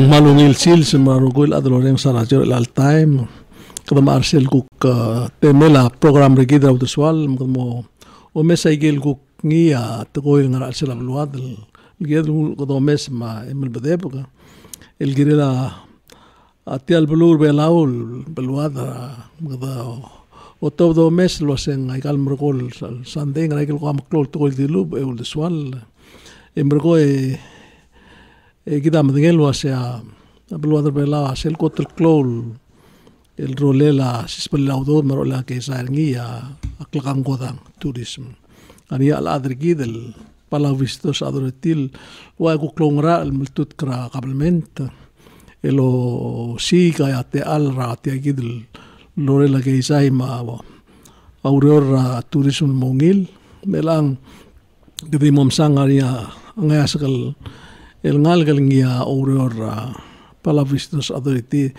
malungil sil sa marugul at loreng sa radio al time kada Marcel kuk temela program regida usual mo o mesa igel kuk ngia tukoy ngara sila luad ged ko mes ma emel bedepoka el girela atial blur belaul beluad kada o todo mes lo sen ay kal mergol sandeng ay ko amaklol tukoy dilub e usual embergo kita mendengel wasya beluad bela sel kotel klol el rolela sispelaudo marola que sarngia aklakan kodang tourism ani ala adrigi del palavistos adretil wa ko klongra el multut kra kabelment elo si kaya te alra te gidel lorela que sai ma aurora tourism mongil melang de momsangaria ngasakal el ngalgal ngia aurora palavistos adreti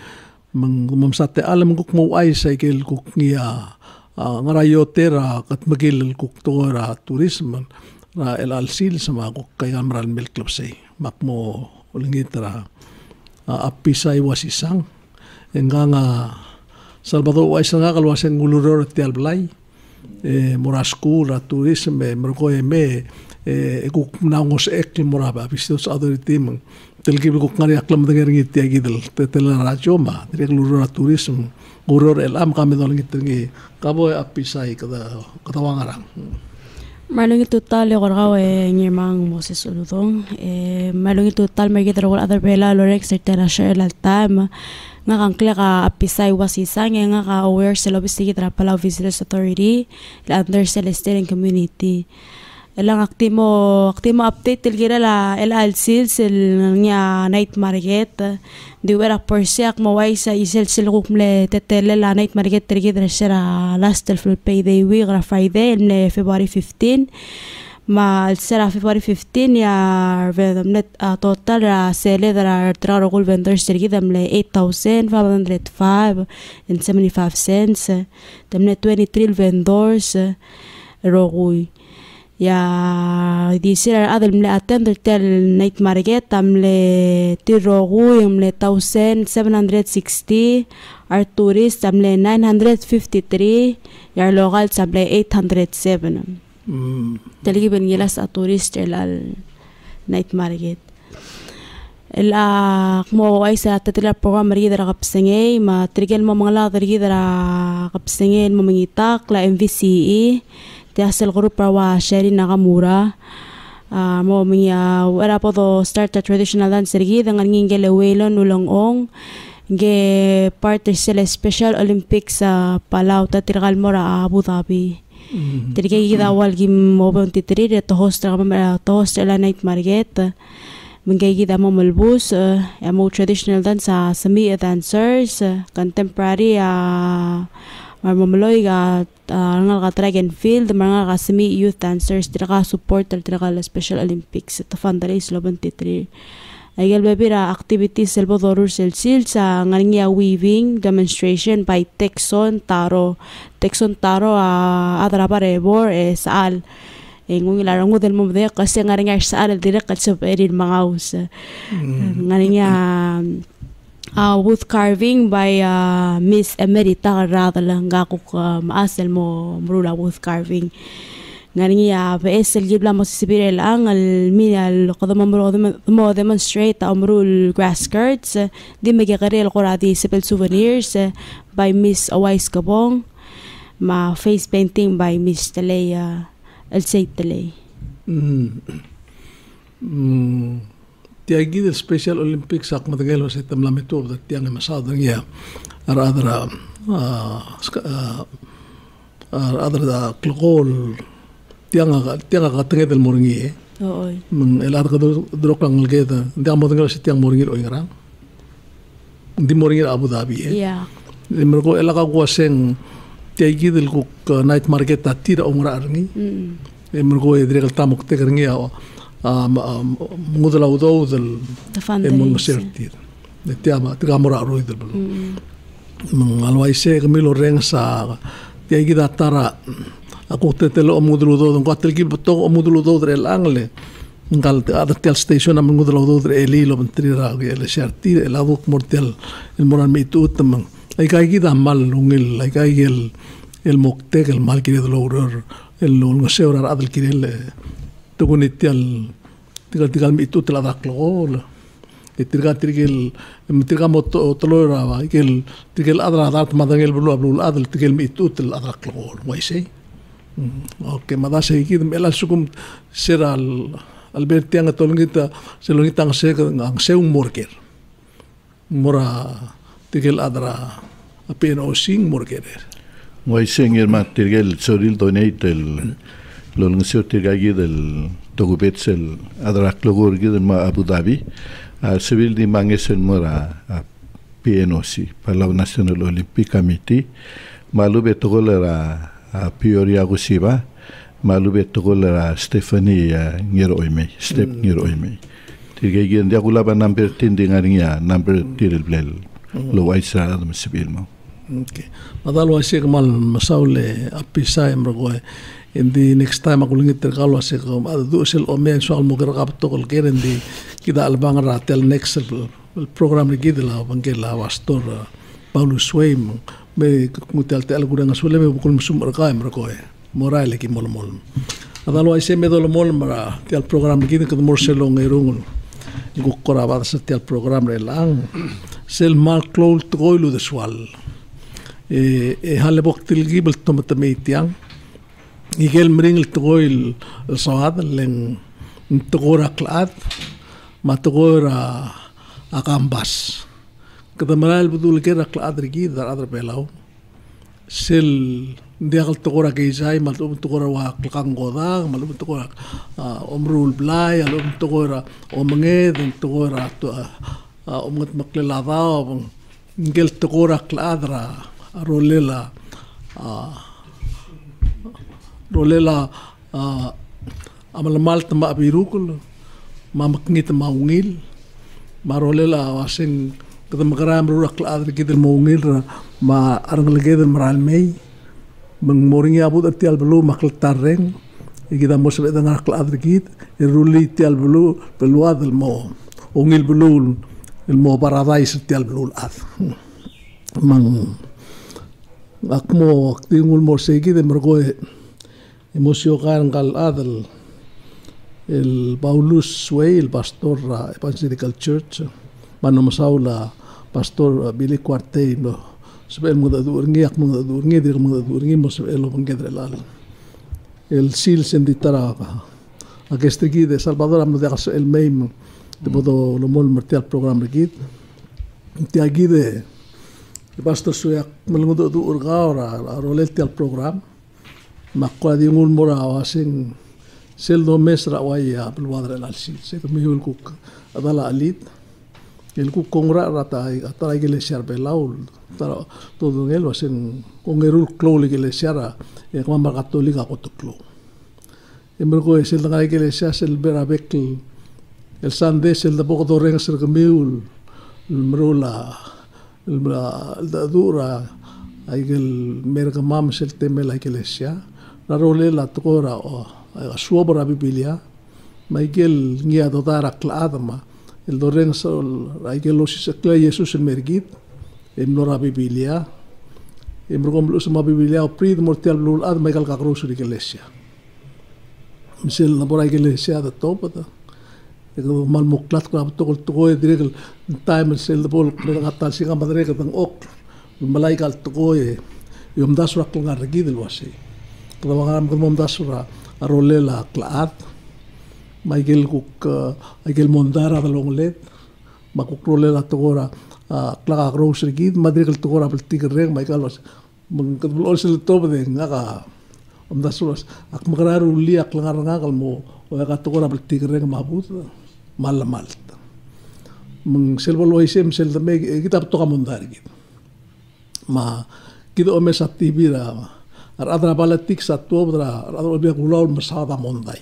mamsate alam kuk mo ay sa ikel kuk niya ngarayotera kat magil kuk tora tourism ra el alsil sama kuk kay amral milk club say makmo ulingitra apisay wasisang nga Salvador wa isang kalwasen nguluror ti alblay morasku ra tourism merko me kuk naungos ek moraba vistos adoritim telkib kuk ngari aklam dengar ngiti agidel tetela radio ma direk lurur tourism ngurur elam kami dolong ngiti kabo apisay kada wangarang malungi total yo korgaw ngirmang Moses Uludong malungi total mergitra wal other bela lorek sertera share al time nga kangkla ka apisay wasisang nga ka aware sa lobby tra Palau Visitors Authority la under Celestial Community elang aktimo update tilgira la el alsil sil nya night market diwera porsiak mawai sa isel silgukmle tetele la night market tilgira sera last full payday week ra Friday le February 15 ma sera February 15 ya vedamnet total ra sele dra trarogul vendors tilgira mle 8,505 and 75 cents damne 23 vendors rogui ya disir adal mle attend tel night market amle tirogu amle 1,760 our tourists amle 953 ya local amle 807 taligi ben yelas a tourist el night market el mo ay sa tatila program rigidra kapsengay ma trigel mo mga la rigidra kapsengay mo mangitak la MVCE Tiasel group rawa Sherry Nakamura mo miya wala po to start a traditional dance sergi dengan ngingele welo nulong ge part sele Special Olympics sa Palau ta tirgal mora Abu Dhabi tirge gida wal gim mo 23 to host la night market mengay gida mo malbus mo traditional dance sa semi dancers contemporary marmamaloy ga ngal ka track and field mga ka semi youth dancers tira ka support tira ka Special Olympics ta fundraise lo 23 ay galbebira activities selbo dorur selsil sa ngania weaving demonstration by Texon Taro adra parebor saal ngung ilarang del mo de kasi ngaringa saal direct at sa erin mga us ngania wood carving by Miss Emerita Radala ngakuk maasel mo mrula wood carving ngani PS gibla mo sibirel ang minal qadama mo demonstrate amrul grass skirts di magikarel quradi sipel souvenirs by Miss Awais Kabong ma face painting by Miss Talea El Saytale tiagi del Special Olympics ak matagelo sa tamlamito da tiang masada ngia adra da klokol tiang ka tenge del moringi oy elar ka drok lang ngeta tiang mo tengelo sa tiang moringi o ngarang di moringi Abu Dhabi yeah mergo elaka kuaseng tiagi del kuk night market ta tira ongra arngi mergo edrekal tamok te ngia mudala udo del emong sertir de tiama tigamora roidel mangalwaise kamilo reng sa tiagi datara aku tetelo mudulu do ko telki boto mudulu do del angle ngal ada tel station am ngudra do eli lo mentrira el sharti el aduk mortel el moran mi tu tamang ay kai gida mal lungil ay kai el moktek el mal kire lo el lo seura adel kire el tugunitial tigal mi tu tela daklo tirga moto tolora va tigel adra dat madangel bulu adel tigel mi tu tel adra klol waise okay madase ikid mela sukum sera Alberti ang atolongita selongita ang seung morker mora tigel adra apeno sing morker waise ngir tigel soril donate el lolong seo tigagi del togubetsel adra klogor gid ma Abu Dhabi civil di mangesen mora PNOC Palau National Olympic Committee malu betogolera Pioria Gusiba malu betogolera Stephanie Ngeroime step Ngeroime tigegen dia gula ba number 10 dingaringa number tiril blel lo waisa adam civil mo okay madalo asik mal masaule apisa emrogoe in the next time ako lang iterkalo asik adu sel omen so almo garap to kol keren di kita albang ratel next program ni gidla bangela pastor Paulus Swaim me mutal tel gurang asule me bukul musum rakaim rakoe moral ki molmol adalo ay se me dolmol mara tel program ni gidla mor selong erung gukora ba sa tel program re lang sel mal klol toilu de swal hale boktil gibel tomatametiang igel mring toil sawad len togora klat matogora akambas kadamaral budul kera klat rigi dar adra pelau sel diakal togora keisai malum togora wa kangoda malum togora omrul blai alum togora omnged togora omngat maklelada ngel togora kladra rolela amalamal tama birukul mamakngit maungil marolela wasing kadamagaram rurak laadri kidil maungil ma arang lagedil maralmay mangmoringi abud atial belu makletareng igida mo sabe dang laadri kid iruli tial belu peluadil mo ungil belu il mo paradise tial belu ad mang akmo tingul mo segi de mergoe emosiokan kal adal el Paulus Way el pastor Evangelical Church mano masaula pastor Billy Quartey no sebel muda durngi ak muda durngi dir muda durngi mo sebel lo bangedrelal el sil senditara aquesta aquí de Salvador am de el meim de bodo lo mol martial program regit ti aquí de pastor suyak melmudo du urgaora rolel al program makwa di ngul mora wasing sel do mesra waya pelwadra alsil se kemihul kuk adala alit el kuk kongra rata atara iglesia belaul tara todo ngel wasing kongerul klo iglesia e kwamba katolika kotoklo embergo sel da iglesia sel berabek el sande sel da poco doreng ser kemihul mrola el dura aigel mergamam sel temel iglesia la role la tokora o suobra Biblia Michael ngia dodara klaadama el doren sol aigel los sekla Jesus el mergit emnora Biblia emrogom los ma Biblia o prid mortal lul ad Michael ka cruz iglesia misel na bora iglesia da topata ego mal muklat ko tokol tokoy direk time sel bol ngatal singa madre ka tang ok malaikal tokoy yom dasra klang argidel wasi kawangan kumom dasra arolela klaat Michael kuk Michael mondara dalonglet makukrolela togora klaka grocery gid madrikal togora peltigreng Michael was mengkatbul olsel tob de ngaka dasras ak magraru li ak langar mo o ka togora peltigreng mabut malamal meng selbol oisem sel de kitab toka mondar gid ma kido omesa tibira adra balatik sa tuobra adra be gulaul masada mondai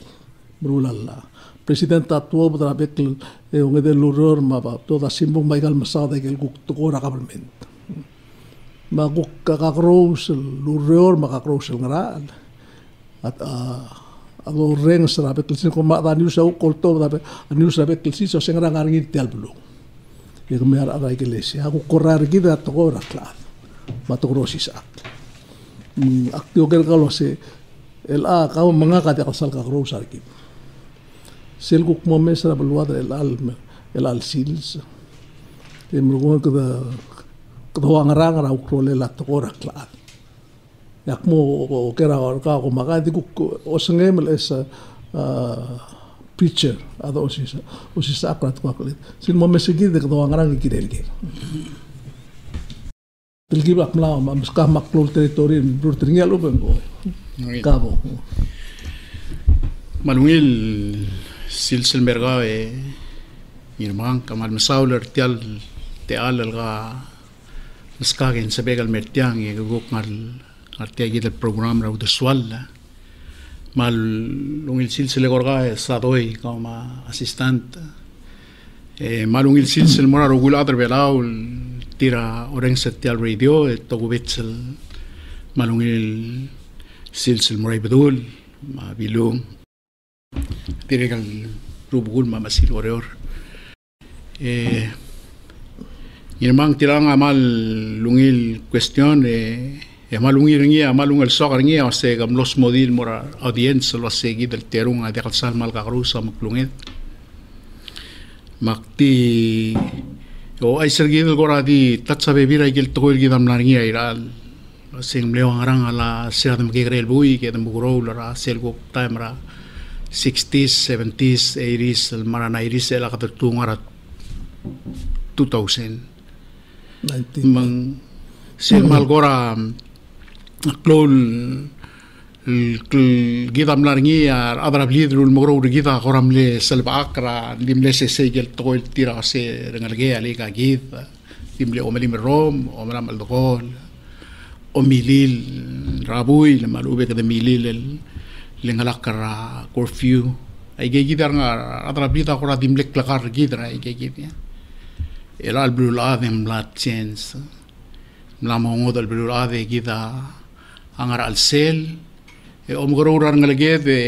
brulalla presidenta tuobra bekl ngede luror ma toda simbung Michael masada gel guk togora government ma guk ka cross luror ma ka cross ngra at ado reng serabe kelsi ko ma da news au kolto da news serabe kelsi so sengra ngarngi tel bulu ye ko mer ara iglesia aku korar gida to ora kla ma to rosis ak aktio ker kalo se el a ka manga ka te kasal ka ro sar ki sel ko mo mesra bulwa el al sils e mrugo ka da ko ngarang ra ko le la to ora kla yak mo kera ka ko maga di ko osngem esa preacher ado osisa akrat ko aklet sin mo mesegi de ko ngarang ki delge delgi bak mla ma ska maklul territory bur tringa lo bengo kabo malungil silsil merga irmang kamal masauler tial teal ga skagen sebegal mertiang ye guk ngal artia gida program ra de swalla mal lungil silsil gorga sadoi como asistente malungil silsil mora rogul adr belaul tira orang setial radio togubetsel malungil silsil moray bedul ma bilung tiregal rubugul ma masil oreor irmang tirang amal lungil question malungir ngia malungal sokar ngia se gam los modil mora audience lo segi del terung ade kalsal mal kagrusa maklungit makti o ay sergi del goradi tatsabe bira gel toil gidam ngia iral sing leo arang ala siradam gegrel bui ke dam bugro la selgo timera 60s 70s 80s el marana iris el akatungarat 2000 mang sel mal gora klol gidam larngi adra blidrul mogro gida goramle selba akra limle se segel toil tira se rengalge ali ka gid limle omelim rom omram al dogol omilil rabuy le malube ka de milil lengalakara curfew ay gidar nga adra blida gora dimle klakar gidra ay gid el albul adem la chance la mongo del blul ade gida angar al sel omgororar ngalage de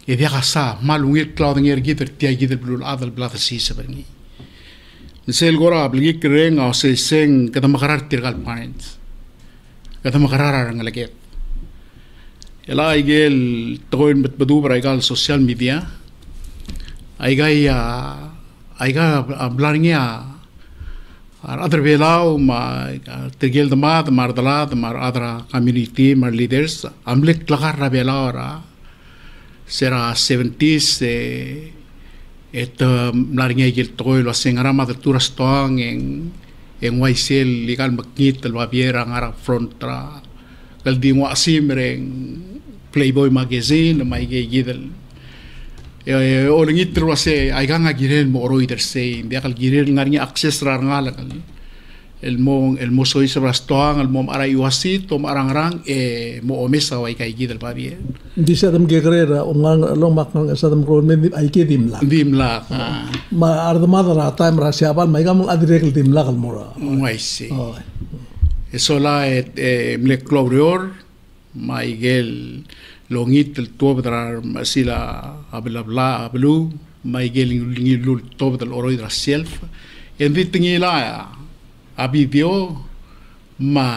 dia gasa malungir clothing er gider tia gider blul adal blata sisa berni sel gora bligi kreng o se seng kada makarar tirgal parents kada makarar ngalage ela igel toin betbadu braigal social media aiga blarngia other belau ma tegel damad mardala mar adra community mar leaders amlek lagar ra belau ra sera 70s et larngia gel toy lo sengara ma turas toang en waisel legal makit el babiera ngara front ra gal di mo asimreng Playboy magazine mai gidel orang itu rasa ayang agiren mo oro iter say dia kal giren ngarnya akses rar ngala kal el mo soy sabras toang el mo ara iwasi tom arang mo omesa way kay gidel babi di sa dam gegrera ongang long maknang sa dam ro men ay ke dimla ma arda madara time ra siabal mai gam adregel dimla kal mora mai si eso la mlek clorior mai gel longit el tobdrar sila abla ablu mai geling lul tobdal oroidra self en vitingila abidio ma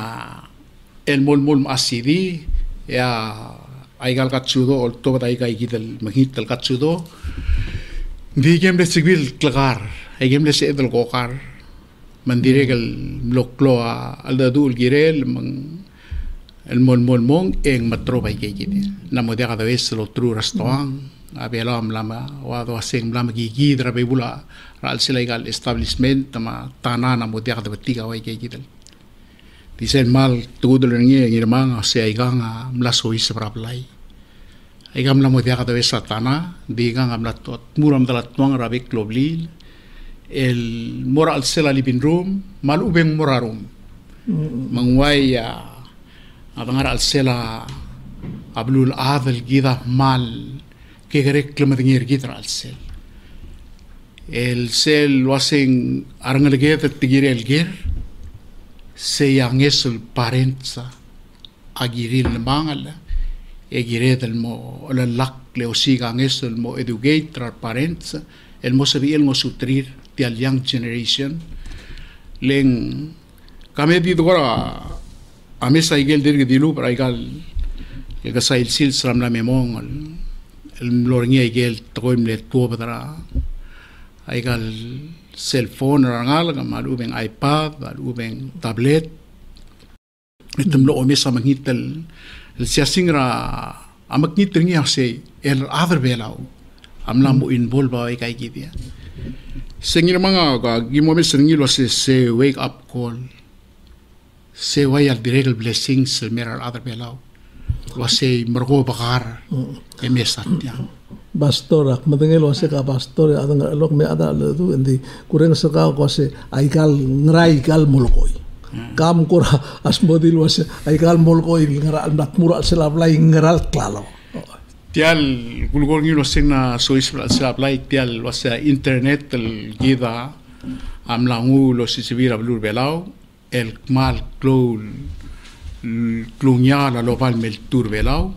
el mol asidi ya aigal katsudo ol tobda aigai gidel magit el katsudo digem le sigil klagar aigem le sedel kokar mandiregal loklo al dadul girel el mong eng matro bay gidi na modega de vez lo tru restaurant abelam lama wado aseng lama gigi dra bebula ral legal establishment ma tanana modega de betiga way gidi disen mal tudul ngi irmang se aigang mlaso isra blai aigam la modega de vez satana digang amlatot muram dalat tuang rabek loblil el moral sela living room mal ubeng morarum mangway abangar al sela ablul adal gida mal que gerek lemadingir gida al sel el sel wasing arangal gida tigir el gir se yang esul parentsa agiril mangal gire del mo la lak le osiga nges el mo educate our parents el mo sabi el mo sutrir ti al young generation leng kami di dora ame sa igel dir dilu para igal el sa il sil sram la memong el lorngi igel toim le to badra igal cellphone rangal mal ubeng iPad mal ubeng tablet item lo ome sa mangitel el siasingra amak ni tringi ase el other belau amla mo involve ba kay gidia sengir mga ka gimo me sengir lo se wake up call se way al direct blessings meral other belau lo se mergo bakar emesatya pastor madengel wase ka pastor adang lok me ada lu endi kureng saka ko se aikal ngrai kal mulkoy kam kora asmodil wase aikal molkoy ngara ndak mura selablay ngaral klalo tial gulgol ngi lo singna sois selablay tial wase internet el gida amlangu lo sisibira blur belau el mal klol klunya la loval mel tur belau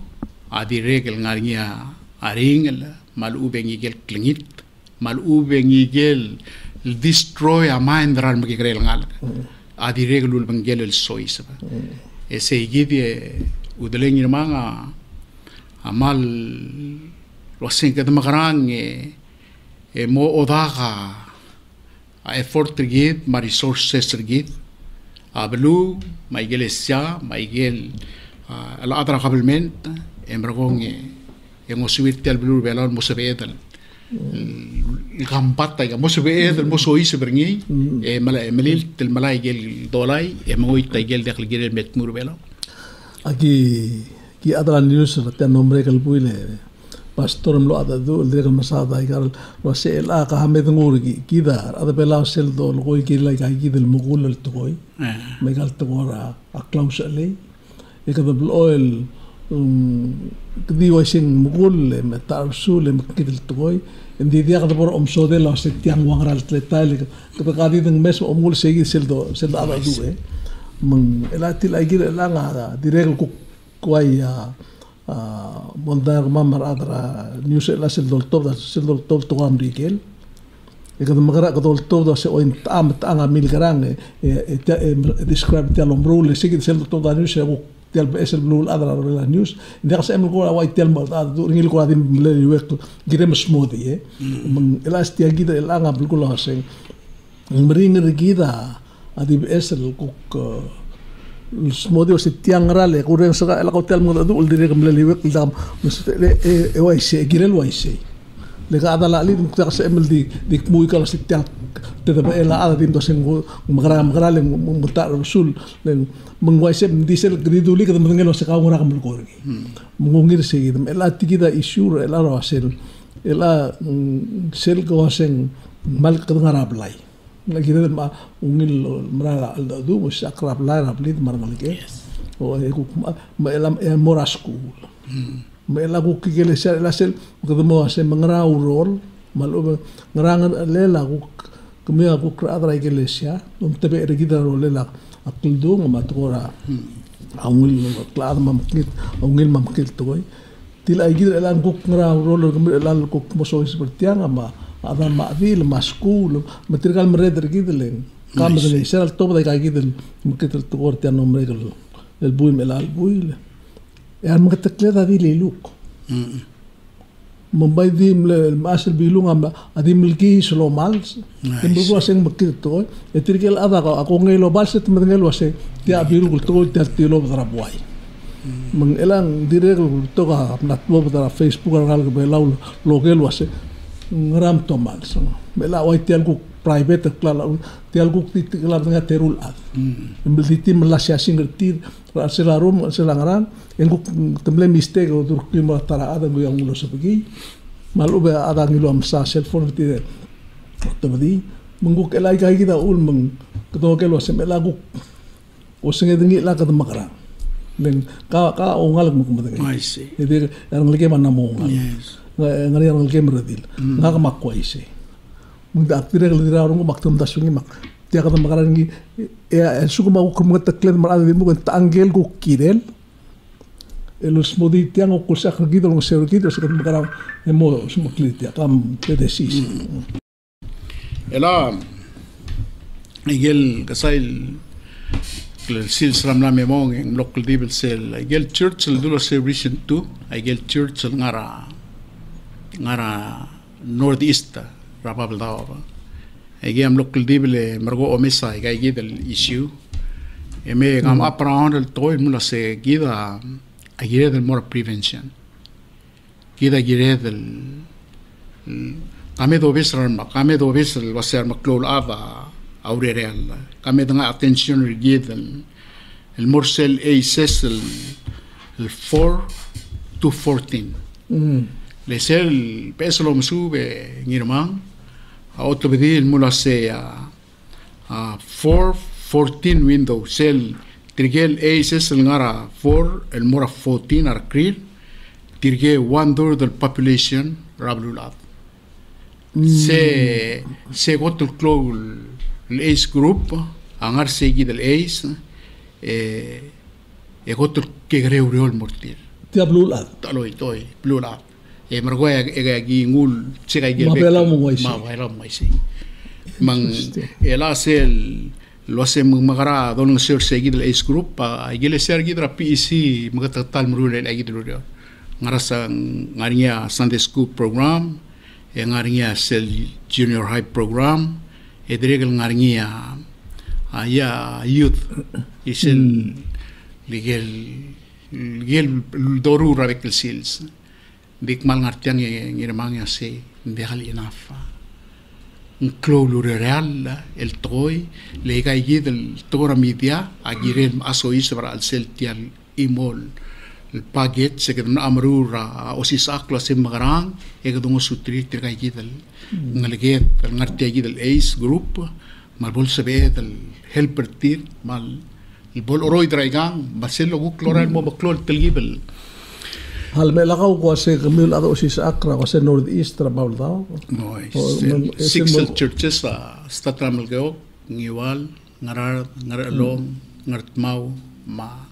adi regel ngarnya aring mal ubengi gel klingit mal ubengi gel destroy a mind ran magigrel ngal adi regulul bangel el sois ese gidi udelengi manga amal lo senka de magrang mo odaga a effort gid ma resources gid ablu ma iglesia ma igel al adra qablement emragong yang musibit tial blur belon musibet el gambata ya musibet el musoi seberngi malil tel malai gel dolai moi ta gel dakhl gel metmur belo aquí ki adra news ta nombre kal puile pastor lo ada do el de masada igal lo se el aka hamed ngurgi kidar ada bela sel do lo ki la ga gidel mugul el toy me gal togora a klaus ale ikada bl oil kdi wasing mugul me tarsul me kidel toy ndi dia kada por omsode lo se tiang wangral tletal ka kadi ding mes omul segi sel ada du mang elatil agir elanga direk ku kwaya mondar mamar adra news la sel top to am dikel e kada magara ka top do se oin tam tanga milgrang describe tel ombrule segi sel top da news tel esel blue adra la news dia se emel ko awai tel mal do ngil ko adim le wekto girem smoothie mang elas tia gida elanga bul ko la se mring rigida adib esel kuk smoothie o se tiang rale kureng saka ela ko tel mo do ul dire kam le wek dam e wai se girel wai se le ka adala ali ta se emel di muy kala se tiang te da ela ada dim do sen magra le mutar sul le mengwai se diesel griduli ka mengelo se ka ngora kam ko ri mungir se gidam ela tikida issue ela ro sel ela sel ko sen mal ka ngara blai la kita ma ungil mara al do mus akrab la rablit marmal ke o e ku ma elam e morasku ma ela ku kigele sel la sel ko mo se mangra urol mal ngrang lela ku kumia ku kradra iglesia um tebe regida ro lela akil do ma tora angul klad mamkit ungil mamkit toy til agir ela ku ngra urol ela ku mo so sepertiang ama ada ma'dil maskul matrigal mereder gidlen kam de ser top de gidlen mkitel togor ti nombre el buy melal buy ya mktekleda di leluk Mumbai dim le masel bilung am adim lki slo mals timbu aseng mkit to etirkel ada ko ngelo balset mengelo ase dia biru to ti lo dra boy meng elang direk to ka nat lo dra Facebook ngal ke belau logel wase ngram to mals mela wai tial ku private klala tial ku ti klala nga terul ad mbeliti melasia singertir selarum selangaran engku temble mistake o dur ki tara ada go yang ulo sabagi malu be ada ngilo am sa cellphone ti to badi menguk elai kai kita ul meng keto ke lo semela ku o senge dingi la ka makara men ka o ngal mu kumade I see ede yang lege man namo ngari yang lege meradil ngaka makwa ise mung da tire le dira rongo maktum da sungi mak dia kata makaran ngi suku mau kum taklen mar ada mu kan tanggel ku kirel los moditiang o kulsa kagito ng sergito sa kagmakaram emo sumakliti akam pedesis. Ela igel kasail sil sram na memong ang local devil sel igel church el dulo celebration 2 igel church el ngara northeast rapabel daw igel am local devil margo omesa igel del issue eme gam around el toy mula se gida agire del more prevention gida agire del kami do besar wasar maklol ava aurel kami dengan attention rigid el morsel aces el 4 to 14 le sel peslo sube ngirmang auto bedil mula se 4-14 window sel tirgel aces el ngara 4 el mora 14 ar kril tirge 1/3 del population rablulat se gotul klo el ace group angar segi del ace gotul ke greuriol mortir Tia blulat. taloi toy blulat mergoya gi ngul chiga gi Mabela mo moisi. mabela moisi mang ela sel lo hace magara don ser segi del ace group igele ser gi dra PEC magatatal murule lagi dulu ngarasa ngarinya Sunday school program ngarinya sel junior high program edregal ngarinya ya youth isel ligel doru rabekel sils dikmal ngartian ngirmang se ndehal inafa clolo real el toy le gaigi del tora media agire aso isra al celtial imol el paget se que na amrura osis akla se magarang e que dongo sutri gaigi del ngalge ngarti del ace group mal bol se be del helper tir mal el bol oroi draigang baselo gu cloral mo baklol telgibel Hal me lakaw ko se kamil ato si sa Accra ko sa Northeast trabaho daw. no six churches statram geo ngiwal ngaralong ngartmau ma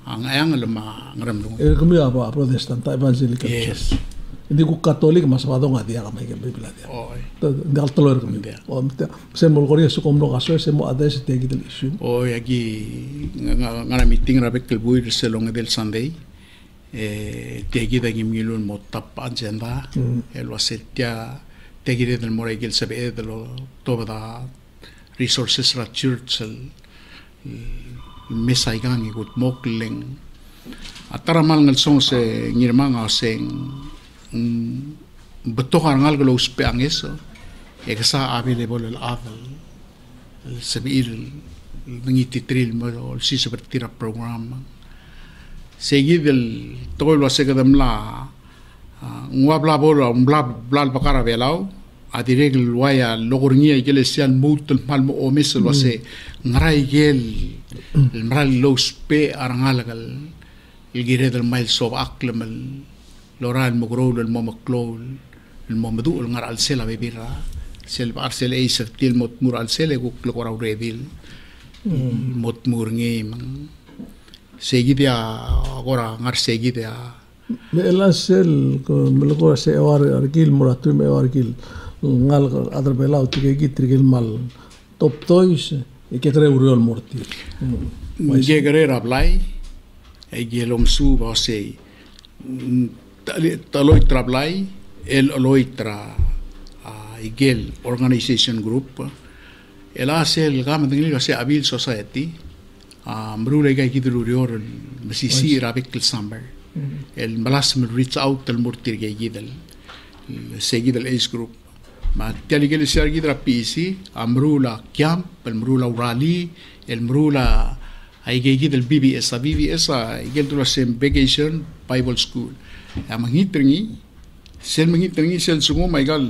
ang ayang lama ngaramdong Kamil apa Protestant evangelical church. Hindi ko Catholic mas wado nga dia kamay ke Biblia dia. oy Hindi al tolor kami. O se mo korea su komno kaso se mo ades te gidel issue. oy agi ngara meeting rabek kel buir selong del Sunday tegida gimilun mo tap agenda el wasetia tegida del moregel sabe de lo toda resources ra church el mesaigang igut mokling ataramal ngal song se ngirmanga seng betokan ngal galo speang eso eksa available el adal el sabir ngititril mo el si sepertira program seguir del todo lo hace que la un bla bla bakara velau a direct el waya logornia y que le sean mucho el palmo o mes lo hace ngarai gel el mal los pe arangal el gire del mail so aklam el loral mogro el momaklol el momadu el ngar al sela bebira sel arsel ay sertil mot mur al sele go klora redil mot murngi seguida agora ngar seguida Me elasel ko meloko se war argil moratu me argil ngal adar belau tige gitrigil mal top toys e que creu real morti. Gegrera blai e gelom su va sei taloi trablai el oloitra igel organization group el asel gam dingli se abil society mrule ga gidrurior masisi rabik el samber el malasm reach out el mortir ga gidel seguid el ace group ma tali gel se gidra pc amrula camp el mrula rally el mrula ay ga gidel BBS gel dula sem vacation bible school amangitringi sel sungo maigal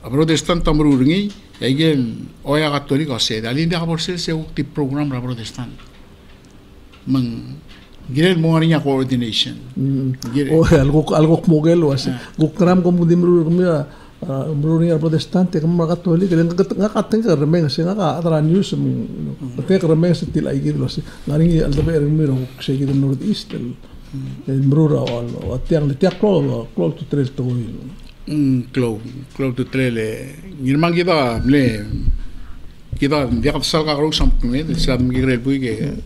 protestant amrurungi egel oya católico se dalin de aborse se ukti program ra protestant mang girel moarinya coordination O algo mogelo ase gukram como dimru mira Bruni protestante kam katolik nga kateng ka remeng se nga adra news te ka remeng se til aigid lo se ngaringi al dabe miro se gid northeast el brura o atiang le tiaklo tu tres to Clo tu trele ngirmang kita dia kat sal ka ro sam ne sam ngirel bui ke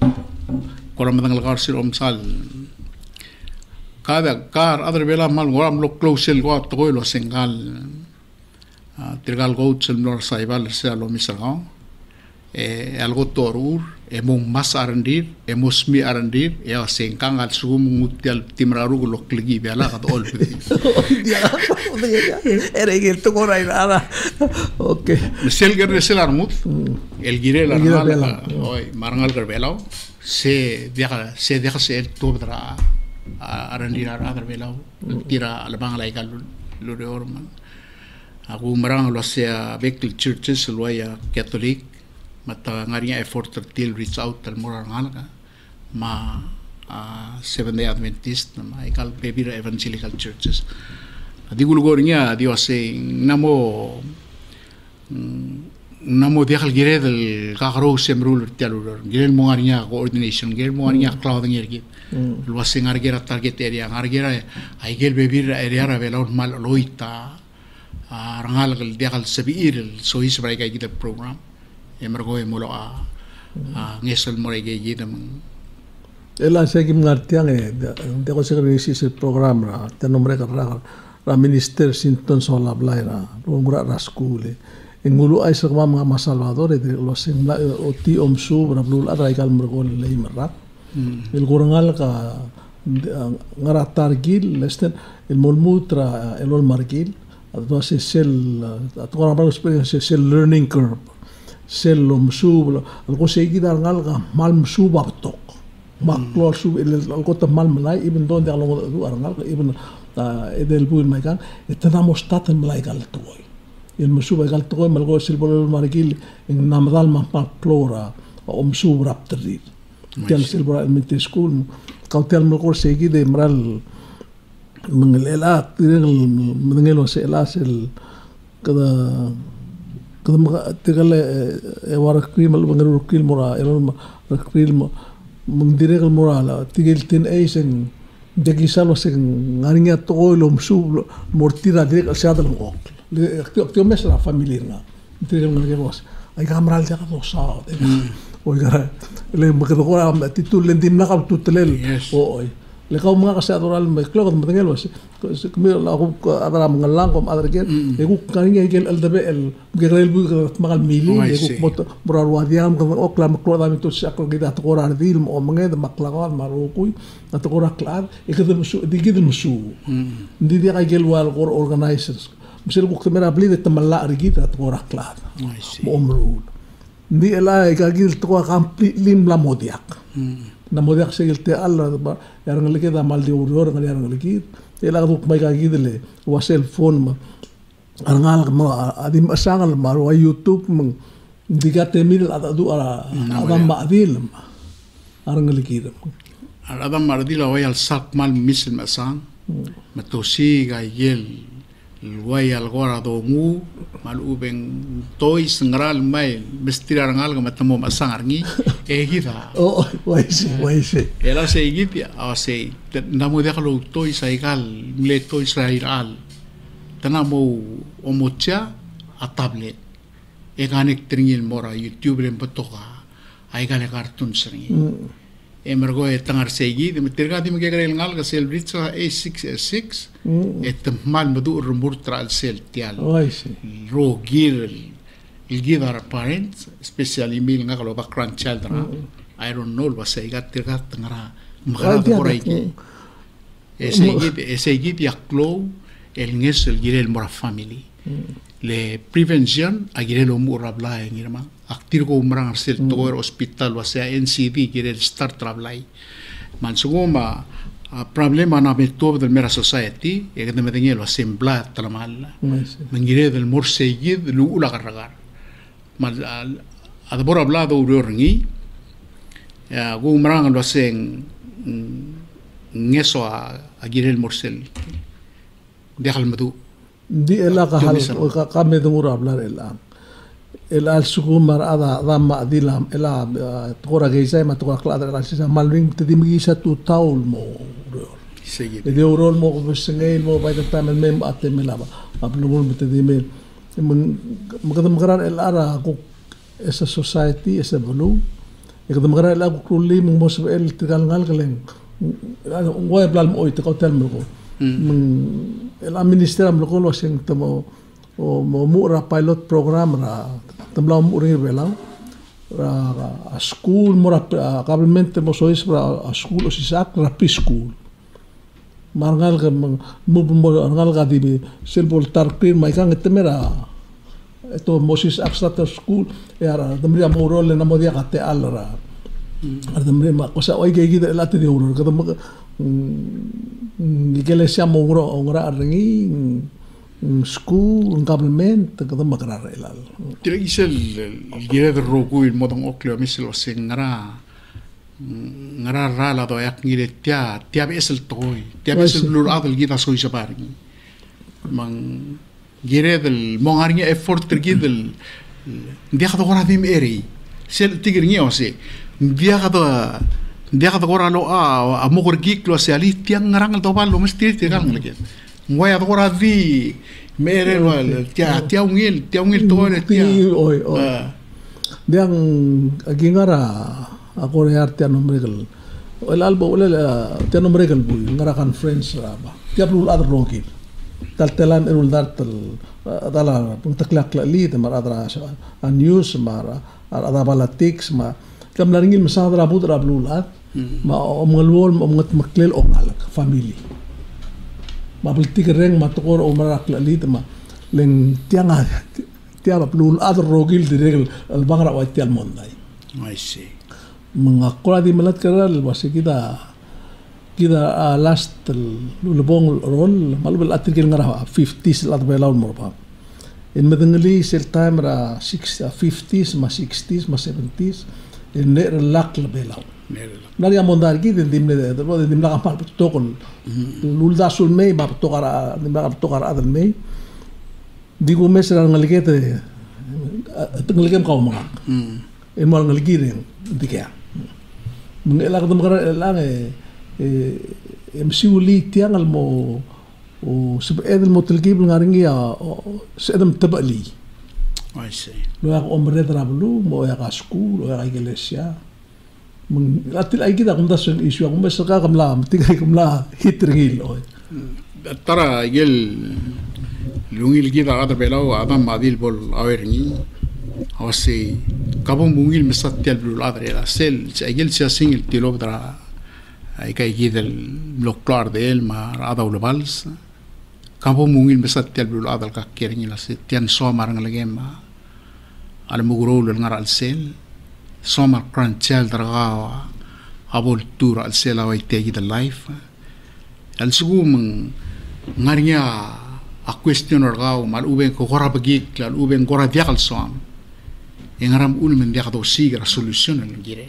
koram matang lakar sir sal kada kar adre bela mal ngoram lo close el go to lo sengal tirgal go sel nor saibal se lo misrao algo torur mong mas arandir mosmi arandir sengkang al sugum ngutial timraru lo kligi bela kat ol era igel to korai nada okay sel ger sel armut el girel armal oi marangal ger belao se deja se el tobra arandir adar belao tira albang lai kal lo de orman aku marang lo sea bekl churches lo ya catholic mata ngarinya effort till reach out al morangal ka ma Seventh Day Adventist ma ikal bebira evangelical churches digul gornya dio se namo diakal gire del kakaro semrul tialur gire mo ngarinya coordination gire mo ngarinya clouding ergit lo se ngargera target area ngargera ay gel bebira area ravelon mal loita rangal gel diakal sabir so is bray kay kita program emergo molo ngesel moray kay kita ela segim ngartiang de ko segre ese programa ra te nombre ka ra minister sinton sola blaira ngura ra skule ngulu ay sa mga masalvador de los o ti omsu ra blul adra ikal mergo le marat el gorangal ka ngara targil lesten el molmutra el ol margil adwa se sel atora ba experience sel learning curve sel omsu algo segi dar ngal ka mal msu babtok maklor su el kota mal malay even don de along du arangal even edel bu mai kan etanamos tatan malay gal toy el musu gal toy malgo sil bol margil en namadal ma plora o musu raptri tel sil bol elementary school kautel malgo segi de mral mengelela mengelo se el kada tegale warak krimal bangero kilmora el krimal mengdirek moral tigil tin eisen degisalo se ngaringa toilo msu mortira direk siada ngok le mes la familia na tigil ngos ay kamral ja to sa o gara le magdora titul lendim na kap tutlel o le kau mga kasadoral me klog matengel was kami la ko adara mangalang kom adara ken egu karinga gel aldabe el gerel bu magal mili egu mot borarwadiam ko okla maklo dami to saklo gida to korar dil mo manged maklawan marukui to korar klar ikadel musu digidel musu ndi dia gel wal or organizers misel ko kamera bli de tamalla argita to korar klar mo omrul ndi ela gagil to completely la modiak na modiak segel te alla yarang lagi da mal di uror ngal yarang lagi ela duk mai ka gidele wasel phone ma arangal ma adim asangal maru youtube meng digate mil ada du ara adam ma'dil arang lagi da adam ma'dil wa yal sak mal misl masang matosi ga yel luay algora do mu mal ubeng toy sengral mai mestira rangal ga matamo masang arngi hida waisi ela se git se namo de kalo toy saigal le toy sairal tanamo omocha a tablet ganek tringil mora youtube le patoka ay gane cartoon sringi emergo tangar segi de meterga di megere ngal ga sel britsa A6 et mal madu rumur tral sel tial ro gir il gidar parents special email ngalo background child ra I don't know was say gat terga tangara magara por ahí ese git yaklo el nges el girel mora family le prevention agirelo mura bla ngirma aktir ko umrang sel tower hospital was NCD girel start trablai man sugoma problema na metod del mera society e que me tenía lo asembla tramal mengire del morsegid lu ula garragar mal adbor hablado urorngi go umrang lo sen ngeso a girel morsel dejal madu Di ela kahal kami dungura blar ela suku mar ada dama dilam ela tora geisa ma tora klada rasisa malwing tedi migi satu taul mo Sige. Jadi urol mo ko sengay mo by the time mem atem melaba ablungol tedi me magandang magaran ela ko esa society esa bulu magandang magaran ela ko kruli mo sa el tigal-ngal kaleng ngoy blal mo ito hotel mo ko el minister am lokal wasing tamo o mura pilot program ra tamlaw mo ring belaw ra school mura kabelmente mo sois ra school o sisak ra preschool marngal ka mo marngal ka di selbol tarpin mai kang temera ito Moses Extra School era damri mo role na mo dia kate alra damri ma cosa oi ge gida lati di uro ka iglesia mo ora arngi school government kada magrar elal Tira isel gira de roku il modong okleo misel oseng ngara rala do yak ngire tia besel toy tia besel blur adel gita soi sabargi mang gira del mongarnya effort tergidel dia kata ora dim eri sel tigirnya ose dia kata ora lo a mogor gik lo se ali tiang ngarang to bal lo mesti tiang lagi ngoy at ora di mere wal tia ungil to ne tia oi diang agingara ako re arte nomregal el albo el tia nomregal bu ngara kan friends raba tia blul adr roki taltelan erul dartel dala puntaklak la li mar adra a news mar ada balatics ma kam laringil masadra budra blulat ma omgalwol omngat maklel ongalak family ma politik reng ma tokor o marak la li ma leng tianga tia blul adr rogil direl al bangra wa tia monday I see mengakola di melat keral wasi kita last lulubong rol malubel atirgil ngara 50s lat belaun morpa in medengli sel time ra 50s ma 60s ma 70s in ne lak la belaun nari amondar gid dimne dimna kapal tokol lulda sul mei ba tokara dimna tokara adal mei digo mesra ngaligete tenglegem kau mangak in mal ngaligireng dikya mengelak demkara elang MCUli tiang al mo o sebedel mo telgib ngaringi ya sedem tabali I see lo ya omre trablu mo ya school lo ya iglesia atil ay kita kung dasun issue ako mas ka kamla tingay kamla hitringil oy tara gel lungil kita ada belaw adam madil bol awerngi awase kabong bungil mesat tel blul adre la sel gel sia single tilo dra ay kay gidel loklar de el ma ada ulvals kabong bungil mesat tel blul adal ka kering la se tian somar ngalagema al mugro l ngar al sel somar pranchel dra abol tur al sel away tegi the life al sugum ngarnya a questioner gaw mal uben ko gora bagik la uben gora diakal som ngaram ulmen dia do sigra solution ng gire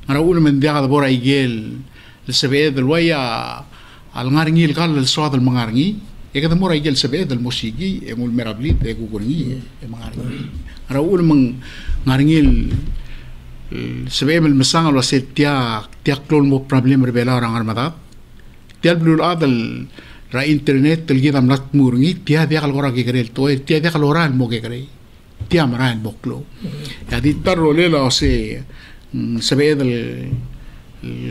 ngara ulmen dia do bora igel le sebe del waya al ngarngil kal le swad al mangarngi e kada mora igel sebe del musigi e mul merabli e gugurni e mangarngi ngara ulmen ngarngil sebe mel masang lo set tia klol mo problem rebela orang armada tia blul adal ra internet tel gidam lat murngi tia dia kal gora gegrel to tia dia kal oran mo gegrel tia maran boklo jadi tarro lela se sabe del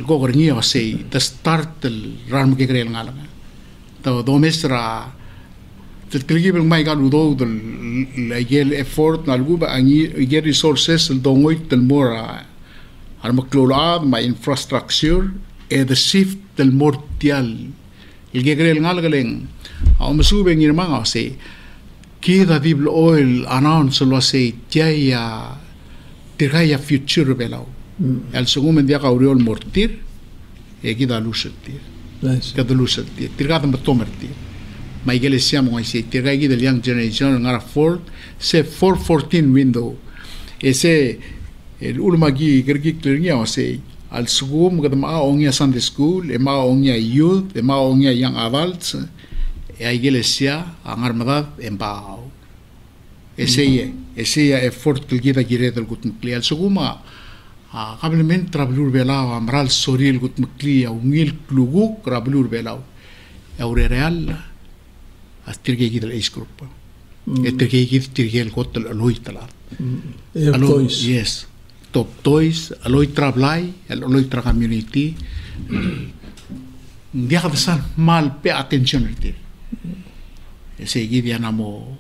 gogorni o se the start el ram ke grel ngala to domestra telgi bel mai galu do del la gel effort na luba ani gel resources el do ngoit del mora al maklola ma infrastructure e the shift del mortial el ke grel ngala galeng au mesube ngir manga se kida dibl oil announce lo se tiaya tiraya future belau el segundo dia ka uriol mortir e kida lusetir kada lusetir tirgada matomertir ma iglesia mo se tirgai del young generation ngara ford se 414 window ese el ulmagi gergi klirnya se al segundo kada ma ongia sunday school e ma ongia youth e ma ongia young adults a iglesia ang armadad embao. Ese effort kita kira del gut muklial suguma kablement trablur belao amral soril gut muklia ungil kluguk trablur belao aure real astirge kita is group etirge kita tirge el hotel aloi talar yes top toys aloi trablai aloi tra community dia kesan mal pe attention itu ese kita namo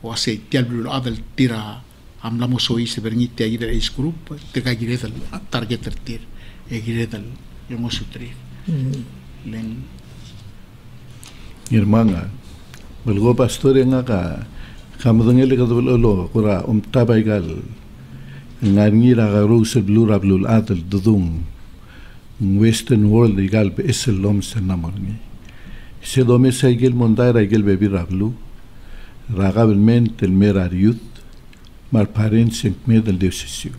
o se tialbul adal tira amla mo soi se bernite agir is group tika gire dal target tertir gire dal yo sutri len irmanga belgo pastor nga ka kamdangel ka dul lo kura tabaigal ngangira ga rose blue rablul adal dudung western world igal be eselom senamorni se dome saigel mondaira igel be rablu ragabelmente el merariut mar parents en medel de sesio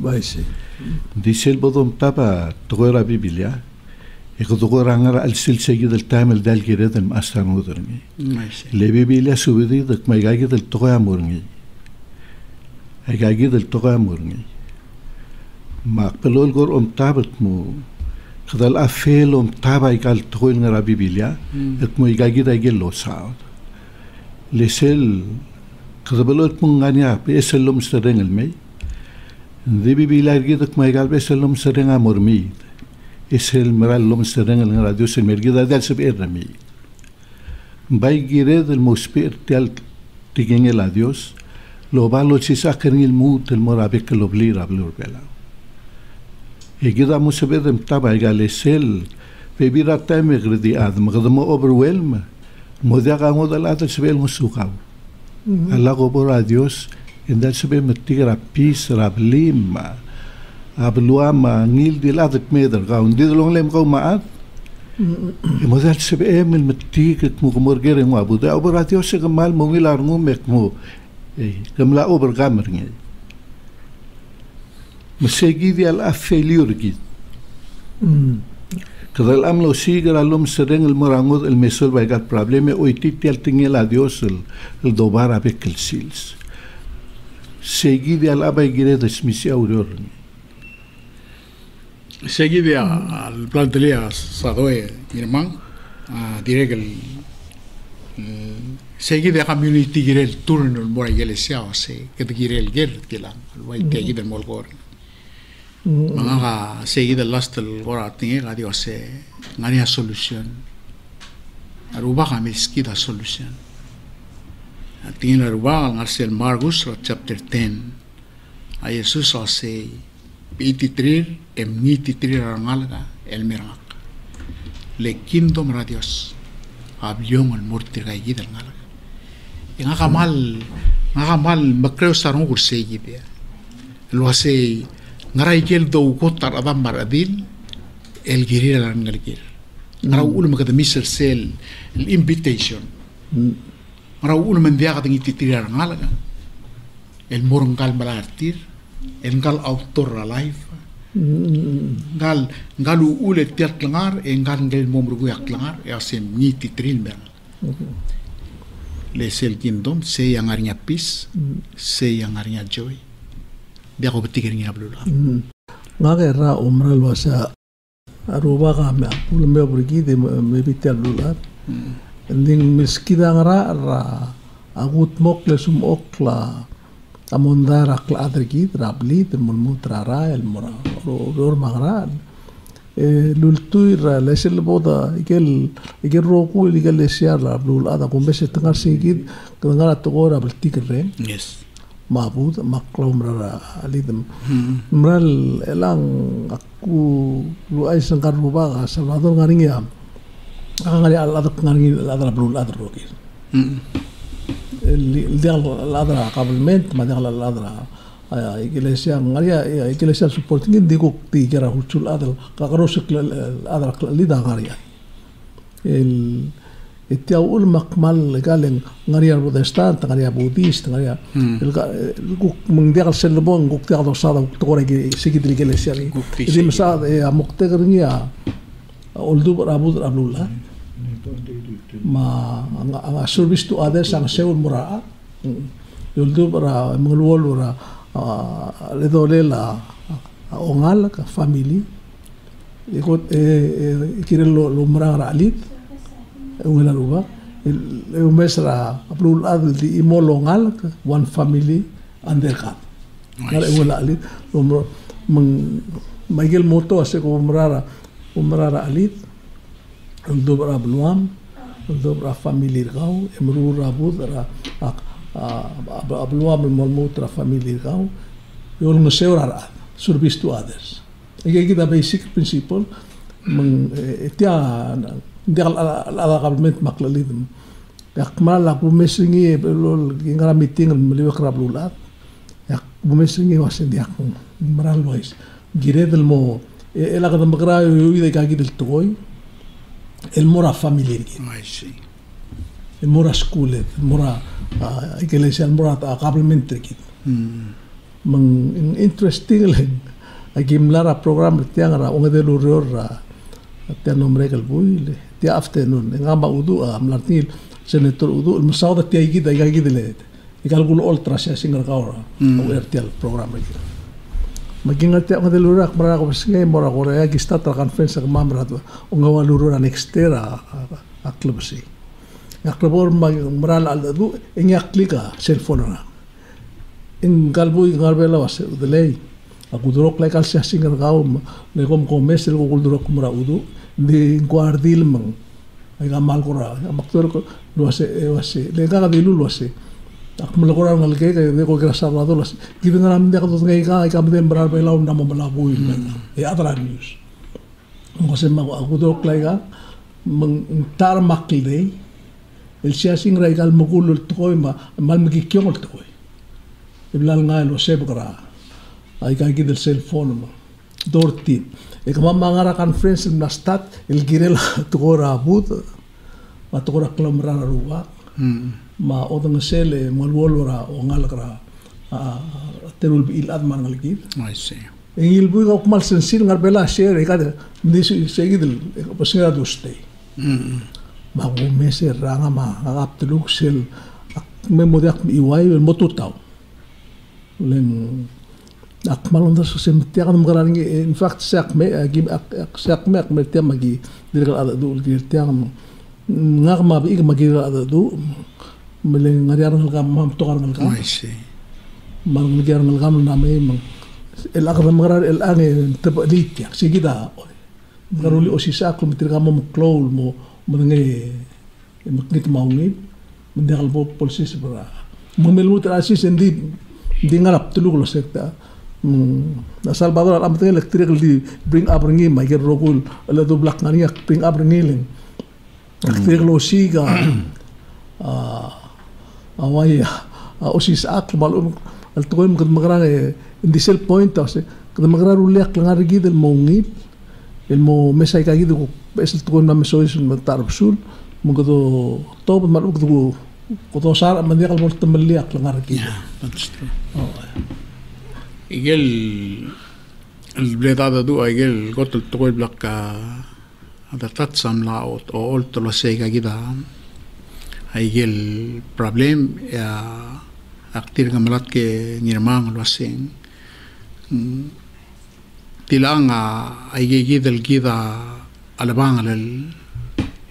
dice el bodom tapa togra biblia e ko togra ngara al silsegi del tamel dal gired el mastan udrni le biblia subidi de maigagi del togra murni agagi del togra murni ma pelol gor tabat mu kadal afel taba igal togra ngara biblia et maigagi da gelo sao lesel kadabelot munganya peselom sereng elmei debi bilar gidak maigal peselom sereng amormi esel meral lom sereng el radio sel mergida dal seb ermi bay gire del mospir tal tigen el adios lo balo chisaken el mut el morabek lo blira blur bela e gida musebedem taba igal esel bebira tame gredi adm gadmo overwhelm Modiaga modal atal sebel musukau. Allah gobor a Dios en dal sebel metigra pis rablima. Abluama ngil diladak meder ga undi long lem ga maat. Modal sebel mel metig mu gomorger mu abu da obor a Dios gemal mongil arngu mekmu. Gemla obor gamer ngi. Mesegi di al afeliur gid. Kada el amlo sigar alum sereng el morangud el mesol baigat probleme o ititi al tingel a Dios el dobar abek el sils. Seguide al abay gire de smisi auror. Seguide al plantelia sadoe irmán diré que seguide a community gire el turno el mora iglesia o se que te gire el guer tilan el way te gide el molgor. Mga seguida last el gora tinge ga Dios ngania solution aruba ga miskida solution tinge aruba ngasel Marcos chapter 10 a Jesus ase 83 emnititri rangalga el mirak le kingdom ra Dios abliong el murti ga gida ngalaga nga kamal makreo sarong kursegi be lo ase ngarai gel do kotar adam maradil el girir al ngalgir ngara ul ma kada misal sel el invitation ngara ul men dia kada ngititir ngalaga el morngal malartir el ngal autor life ngal ul tiat langar ngal ngel momrugu yak langar ya sem ngititir mer le sel kingdom se yang arnya peace se yang arnya joy dia ko betikir ngi ablula ngaga ra umral wasa aruba ka me apul me burgi de me bitel lula nding miskida ngara ra agut mokle sum okla amondara kla adrgi rabli de mulmutra ra el mora ror magran lultu ra lesel boda igel roku igel lesiar la blul ada kumbese tangar sigid ngara togora betikir re yes mabud maklum rara alidem mral elang aku lu ay sangkar bubaga Salvador ngaring ya ngari aladak ngaring aladra blul adra rokir el dia aladra kabelment madal aladra iglesia ngaria iglesia supporting digo tigera huchul adal kakaros adra lida ngaria el itiaw ul makmal galen ngaria protestant ngaria budista ngaria guk mengdial selbon guk tiaw dosada guk tore gi sigid iglesia ni di mesad amuktegernya oldu rabud rabula ang service to others ang seul mura yuldo para mengulwol ora ledolela ongal ka family ikot ikirel lo mura ralit ungela ruba umesra aplul ad di imolongal one family under kat ngala ungela alit Michael Moto ase ko umrara alit untuk para beluam untuk para family kau emru rabut ra beluam emolmu tra family kau yol ngesewara service to others iki kita basic principle tia ala government maklalim yak mala bumesingi belol ngara meeting meliwak rablulat yak bumesingi wasin yak maral wais gire del mo ela kada magra ida kagi del toy el mora family el mora school el mora iglesia el mora government kit mang interesting lang agimlara program tiang ra onga de luror ra tiang nombre kal buile tia afternoon ngamba udu amlartil senator udu el masauda tia gida kagi del ikal gul ultra singar kaura o RTL program kit Magingat ako ng lurak mara ko sige mora ko ra gista tra conference ka mamra to ungawa lurura next era a club si aklabor maral al du inya klika cellphone na in galbo ngarbela was delay aku durok like al singar gaw ne kom mesel ko durok mara udu di guardil mang ay gamal ko ra maktor ko wase le ka dilu wase ak melakukan hal kayak ko kerasa lado las kita ngaram dia kata ngai ka ikam berar belau nama melabuin ya atara news ko semma aku dok laiga mentar makle el siasing raigal mugul toy mal magikyong toy iblal ngai lo sebra ay ka gidel cellphone mo dorti e kama mangara conference na stat el girela tokora but matokora klamra ruwa ma odang sele malwolora o ngalakra terul bil adman ngalki I see engil bu ko mal sensil ngarbela share kada disu segidel pasnga duste ma go mese ranga ma agap tuluk sel me modak iwai motutaw len akmal onda so semtiak nam garangi in fact sak me sak me temagi dirgal ada dul dirtiam ngakma bi magira ada du meleng ngariar ngalgam mam tokar ngalgam mal ngariar ngalgam name mang el akram ngarar el ange tabalit ya sigida garuli osisa ko mitirgam mo klol mo menenge maknit maungi mendal bo polsis bra mumel asis endi dingarap tuluk lo sekta na Salvador am teng electric di bring up ringi mager rogul ala do black ngari bring up ringi electric lo siga awaya osis ak malum al tukoy kad magrang in sel point ase kad magrang uliak langar gid el mongip el mo mesay kagid ko es tukoy na mesois tarpsul mo gado top mal ugdo ko to sar mandiak al mol tamliak langar gid igel el bledada du igel got el tukoy blak ada tatsam la o olto lo sega gida igel problem ya aktir ngamalat ke nirmang lo asing tilang ay gidel gida alabang el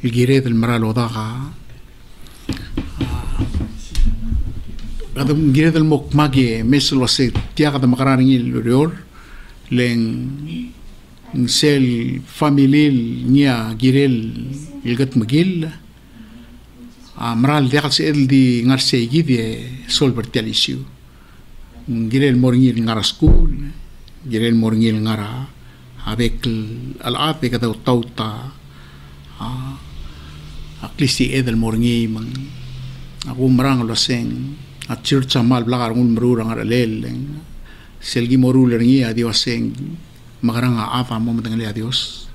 gired el maral odaga kadang gired el mokmage mesel wase tiaga da makararing ilurior leng sel familil nia girel ilgat magil maral diakal si el di ngarse gidye solver tialisyu girel moringil ngara school girel moringil ngara avec al-ape kada tauta aklisti edel moringi mang aku marang lo seng at church amal blagar ngul merurang aralel selgi morul ringi adi waseng magarang ava mo matangali adios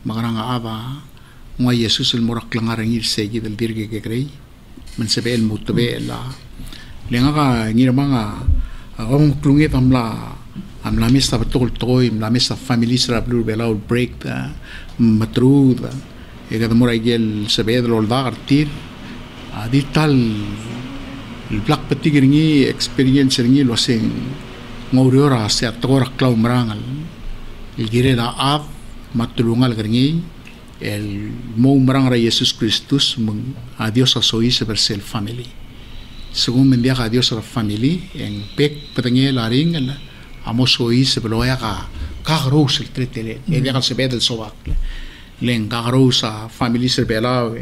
magarang ava ngwa yesus el morak langarangi segi del dirge ke grei men sebe el mutbe la lenga ka ngira manga ang klungit amla mesta betul toy amla mesta family sra blur belaul break da matru da kada mura igel sabed lol da artir adi tal black pati giringi experience ringi lo sing ngoriora se atora klau marangal il gire da av matulungal giringi el mo marang ra Jesus Christus a Dios a sois verse el family según mendia a Dios a family en pek petange laring el amo sois beloya ka gros el tretele e dia se bedel sobak len ka gros a family se belawe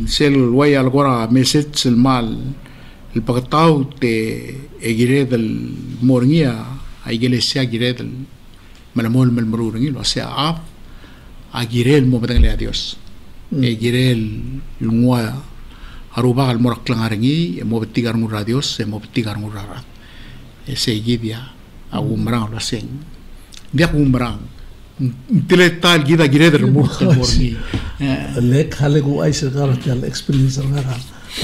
sel way algora message el mal el pagtau te egire del morngia a iglesia gire del malamol melmurungi lo sea a gire el mo pedang a Dios egire el ngua aruba al morak langarengi e mo betigar ngura Dios e mo betigar ngura ese gidia a umrang lo sen dia umrang teletal gida gire del morni lek hale go ai sergar tal experience ngara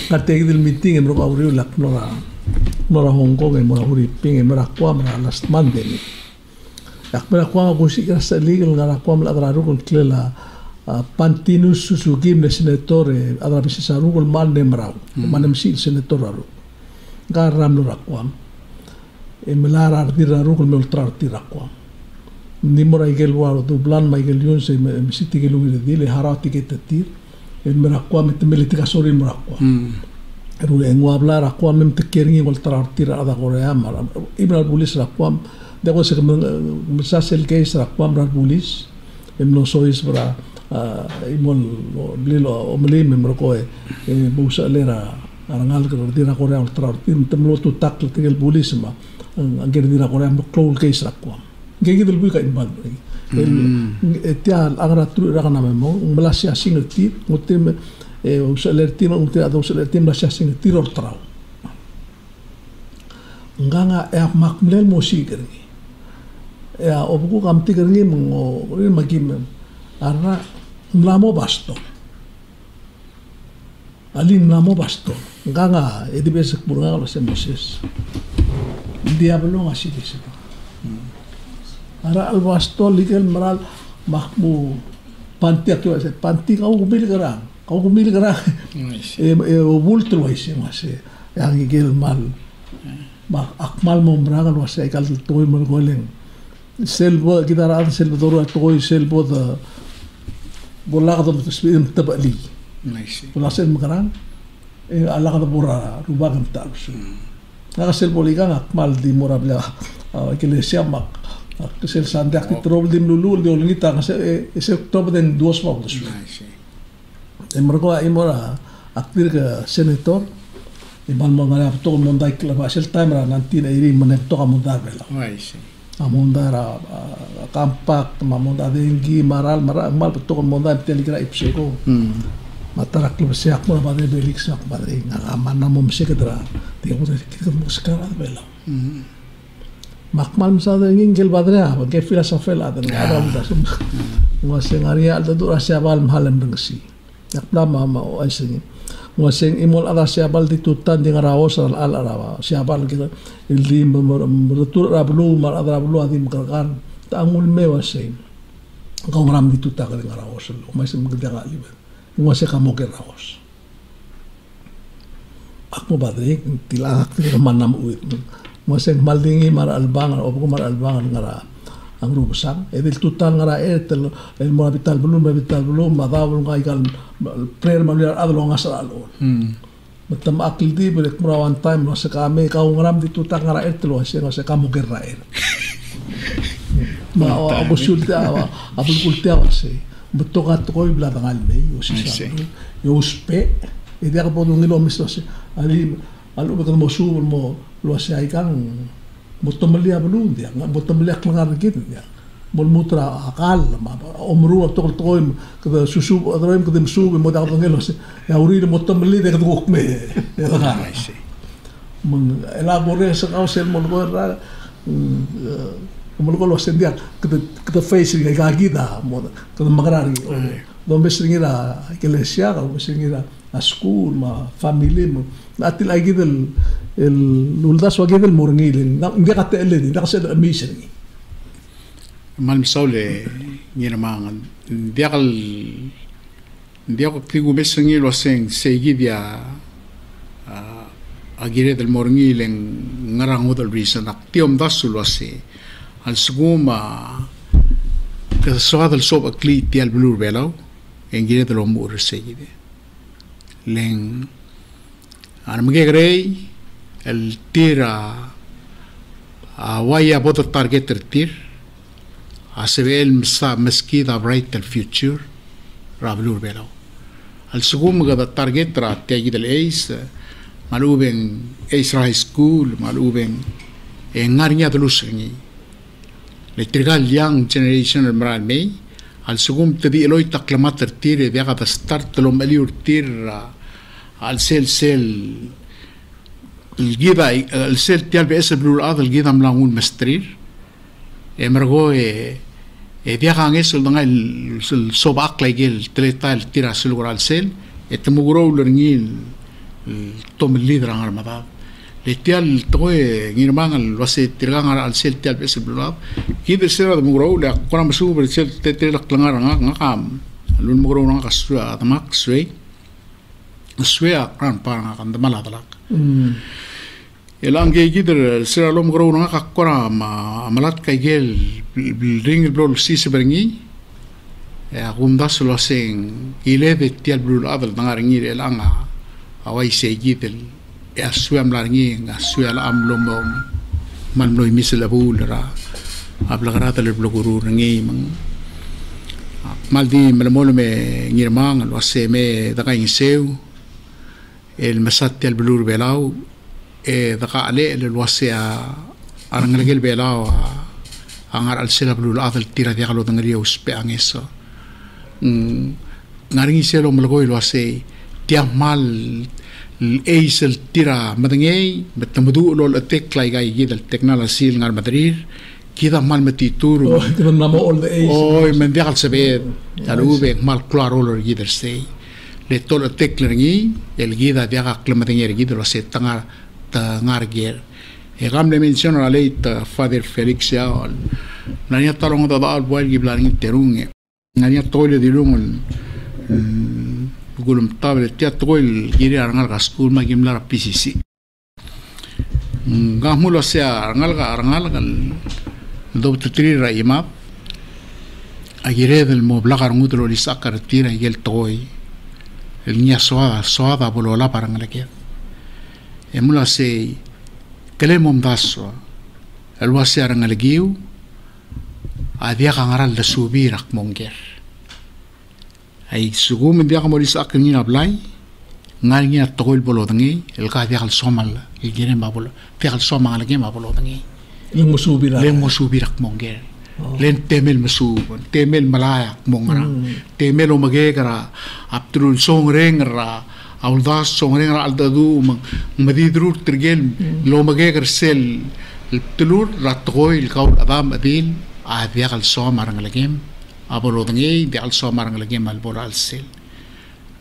kategi del meeting em ro auriu lak nora Hong Kong em mora huri ping em mora kwa mora last Monday ni yak mora kwa go si grasa legal ngara kwa mla adra rugul klela Pantinus Suzuki ne senatore adra bisa rugul man ne mrau manem si senator aru garam nora kwa em lara dira rugul me ultra tira kwa ni mora igel waro du plan ma igel yon se me siti gelu dile harati ke tatir el merakwa mit militika sori merakwa ru engwa bla rakwa mem tekeringi gol tira ada korea mara ibra pulis rakwa de ko se msa sel case rakwa bra pulis em no sois bra imol blilo omli mem roko e busa lera arangal ko tira korea ultra temlo tu tak tigel pulis ma angger tira korea close case rakwa gegi del buka imbal tial agra tru ragana memo melasia singeti mutim usalertim unte ado usalertim melasia singeti ortrau nganga makmlel mosigeri obuku kamti gerni mo magim arra mlamo basto ali mlamo basto nganga edibes burga lo semoses diablo ngasih dise ara al basto legal maral mahmu panti atau panti kau kumil gerang bultru isi masih yang igel mal akmal membrangal masih ikal toy mergoleng selbo kita rat selbo doru toy selbo da bola kadam tasbih tabali bola sel merang ala kadam bora rubang tak naka selbo ligang akmal di morabla ikele siamak kesel sandak di trouble dim lulu di olingita kasi ese trouble den duas waktu mereka imora aktif ke senator iban mengara to mondai kelapa sel time ra nanti na iri menek to kamundar bela amundar kampak mamunda dengi maral mal to kamundar telikra ipseko matarak lu siak mo ba de belik sak ba de ngaman na mo msekedra ti ko kita muskara bela makmal misalnya ingin badria bagi filosofi lah dan ada muda semua ngaseng area ada tu rasa bal mahalan bengsi nak lama mau asing ngaseng imol ada siabal ditutan dengan rawas al arawa siabal kita ildi betul rablu mar ada rablu adim kerkan tangul mewasing kau ram ditutan dengan rawas lu masih mengerja kali ngaseng kamu ke rawas aku badri tilak mana muit maseng maldingi mar albangan o mar albangan ngara ang rubusang edil tutan ngara etel el mo habital belum madawul ngaigal prayer manual adlo ngasal alon betam akil di belek murawan time no sekame kau ngaram di tutan ngara etel o se kamu gerael ma o abusulta abul kulta se betokat ko ibla bangal me yo sisa yo uspe ida ko ngilo misto se ali alu betul mosul mo lo saya ikan betul melia belum dia nggak betul melia kelengar gitu dia bol mutra akal omru atau toim ke susu atau ke musu mo dak ngelo ya uri betul melia dia ketuk me meng elaborate sekau sel mo ko ra mo ko lo sendia ke face ga gida mo ke magrari do mesringira iglesia ka mesringira a school ma family mo natil lagi el luldas wagi del murnil ndia kate ele ndia kase mission mal misole ngira mangan dia kal dia ko tigu mesengi lo seng segi dia agire del morngi leng ngarang udal reason ak tiom dasu lo se al suguma ka soadal sob akli tial blur belau engire del omur segi de leng an mgegrei el tira waya boto target tir asebel msa meskida bright el future rablur belau al sugum ga target ra tegi del ace maluben ace high school maluben engarnya tulus ngi le trigal young generation mral me al sugum tedi eloy taklamat tir dia ga start lo meliur tir al sel الجيدا السيل تيال بأس بلور آذ الجيدا ملاون مسترير مرغو ديا غانيس لدنا الصوب عقل يجيل تلاتال تيرا سلور السيل تمغرو لرنيل التوم الليدر عن المضاد لتيال توي غيرمان الوسي تيرغان على السيل تيال بأس بلور آذ كيد السيل هذا مغرو لا قرا مسوب السيل تيرا قلنا نقام لون مغرو نقا سوا دماغ سوي قران بارنا عند ملا دلق الان جي جدر سير لهم غرو نقا قرا ملات كايجل بالرينج بلول سيس برني قوم داس لو سين يلي تيال بلول ادل نغارني الان اواي سيجيدل اسوي املارني اسوي الام لوم من لو مثل ابول را ابلغرات البلغرو رني من مالدي ملمول مي نيرمان لو سيمي دغاين سيو المسات البلور بلاو دقا عليه الوصية أرنجل بلاو أنغار السلا بلور أذل تيرا ديالو دنغريو سبي أنيسو نارنجي سيلو ملغوي الوصي تيامال الأيس التيرا مدنجي بتمدو لول أتك لايغاي جيد التكنولوجي لنغار مدرير كذا مال متيتور من ديال سبيد الأوبي مال كلارولر جيد السي le tolo teklerngi el guida de aga klematengere guida lo se tanga tangarger e gamle menciono la ley ta father Felix ya nania talong da dal boy giblaring terunge nania toile di lung gulum table tia toil giri arangal ga school ma gimla PCC gamulo se arangal gal do tutri ra imap agire del moblagar ngudro li sakar tira yel toy el niña soada bolola para ngalake emula se kelemom daso el wasi arangalagiu adia kangaral da subirak monger ay sugum dia kamolis akni na blay ngalnya togol bolodangi el ka dia kal somal el gene babolo dia kal somal ngalage babolodangi le musubirak monger len temel masub temel malaya mongra temel omagera abdul songrengra awdas songrengra aldadu madidrur trigel lo mageger sel التلور راتغوي الكول أدام أدين عادية الصوم مرنجلجيم أبولودني دي الصوم مرنجلجيم البورا السيل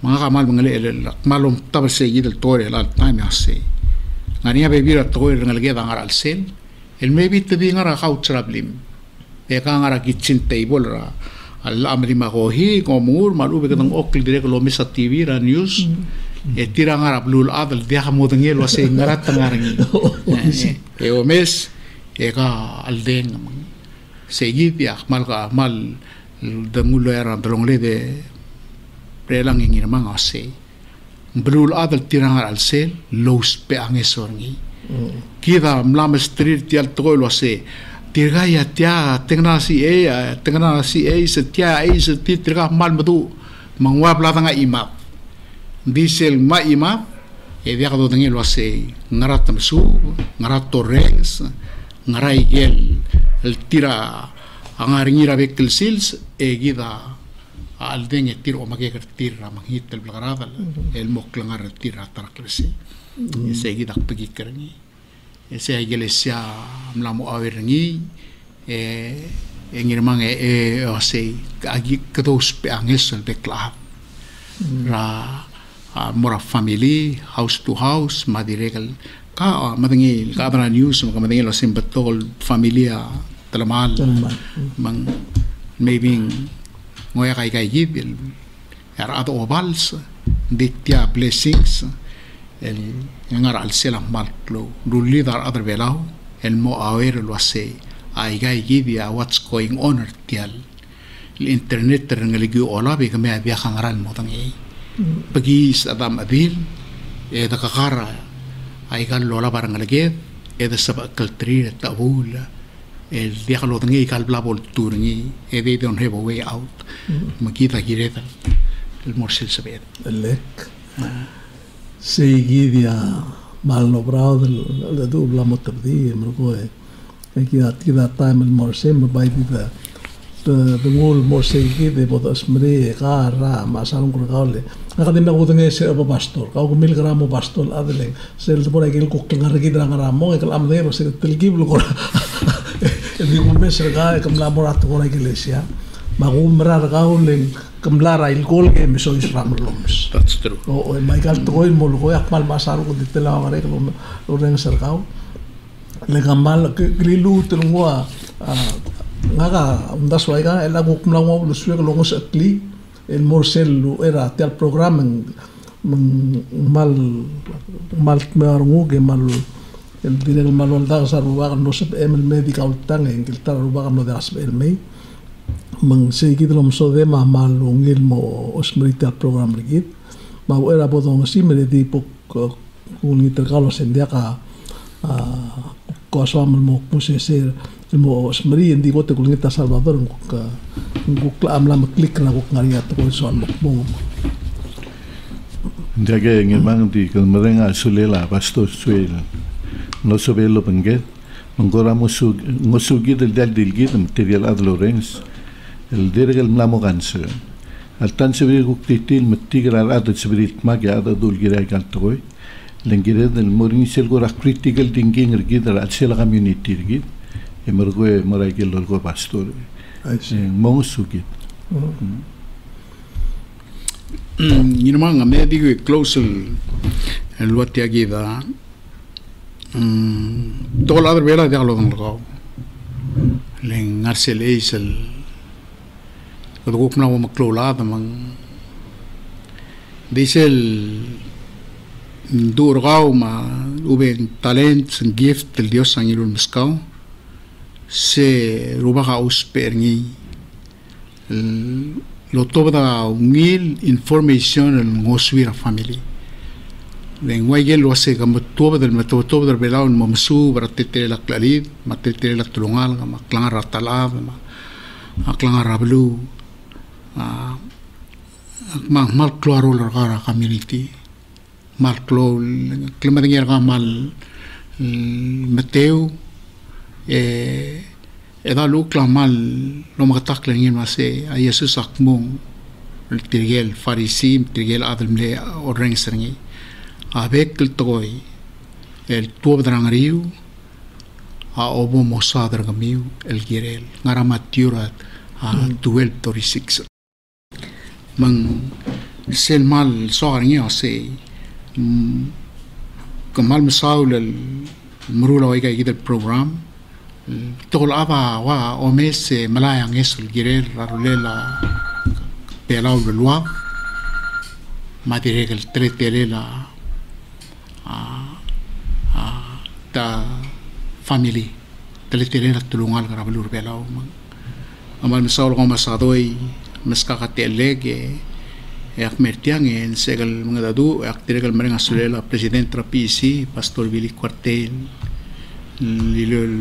ما كمال منجلي مالهم تبر سيجيد التوري لا تايم ياسي غنيا بيبير التوري رنجلجيم دعار السيل المبي تبي نرا خاوت رابليم بيكان نرا كيتشين تيبول را الأمر ما هو هي كمور مالو بيكان أكل ديرك لو مسا تي في را نيوز tira ngarap lul adal dia kamu dengel wase ngarat tangarangi mes eka aldeng segi dia mal ka mal dengulo era dolongle de prelang ngir mang ase blul adal tira ngar al sel los pe angesorngi kida mlam street tial tol wase tira ya tia tengna si se tia se tira mal madu mangwa blatanga imap diesel ma ima e dia do tengel wase ngarat tamsu ngarat torres ngarai gel el tira angaringira vekel sils e gida al denge tiro mageker tira manghit el blagarada el moklangar tira taraklesi se gida pegi kerni se iglesia mlamo averni e ngirmang e wase agi kados pe angesel bekla ra mora family house to house madiregal ka madengil ka adana news ka madengil sim betol familia talamal mang maybe ngoya kai kai gib ada ovals diktia blessings el ngar al selam malklo dulli dar other belau el mo aware lo ase ai gai gidia what's going on tial el internet rengaligi ola be kame abia khangaran mo tangi pagi adam abil e da kakara ai gal lola barangalage e da sabak kaltri tabul el diálogo tangi kal blabol turni e they don't have a way out makita gireta el morsel sabet lek seguidia mal logrado de dubla motordi mergoe kida time el morsel bai da de ngol morsel de bodas mre gara masalun kurgaule akademia gudenge se aba pastor kau mil gramo pastor adele sel por aquel kokkengar gidra gramo el amdero se telgib lo di gumbe serga kamla morat ko la iglesia magumrar gauleng kamlara il gol ke miso isram loms that's true o Michael Troy mol go akmal masar ko ditela ngare ko lo reng sergao le gamal grilu tengwa ngaga undas waiga ela go kumla mo lo suek lo ngos akli el morsel era tel programming mal marungu ke mal el dinero malo da sarwa no se el medical tan en que está rubaga no das el mei man se gidlo so de ma mal ngil mo osmerita program rigid ma era bodon si me di po un intercalo sendia ka ko asam mo puse ser mo osmeri en di bote con esta Salvador ka ngukla amla klik na ko ngaria to so mo Ndage ngirmang di kalmarenga sulela pastor suel no sobelo penget mengora musugi del dilgit material ad Lorenz el dergal mlamo ganse al tan sevir guktitil metigra ad sevirit maga ad dulgira galtoy lengire del morin sel gora critical thinking rigidra al sel community rigid emergo moraigel lorgo pastor monsugi Inumanga me digo close el lote aquí da todo la vera de algo con lo len arceleis el grupo no maclolada man dice el durgao ma uben talent and gift el dios ang ilun mescao se rubaga usperni lo toda unil information el ngoswira family len waigel lo hace como todo del método todo del velao en momsu bratete la clarid matete la tulungal ma klang ratalab ma aklang rablu ma mal claro la gara community mal clo clima de guerra mal meteo eda lukla mal lo magatak lang ma se ay Jesus akmong el tirgel farisim tirgel ademle oreng serni avec el toy el tuo drangriu a obo mosadra gamiu el girel ngara matiurat a 1236 man sel mal soarni ase kamal misaul el mrula waiga gid el program tol aba wa omes malayang esul girel rarulela pelau lua madirek el tretelela ta family teletere la tulungal garabulur belau amal misaul ko masadoy meskakatelege mertiang en segal mangadu aktiregal marenga sulela president rapisi pastor Billy Cuartel lilol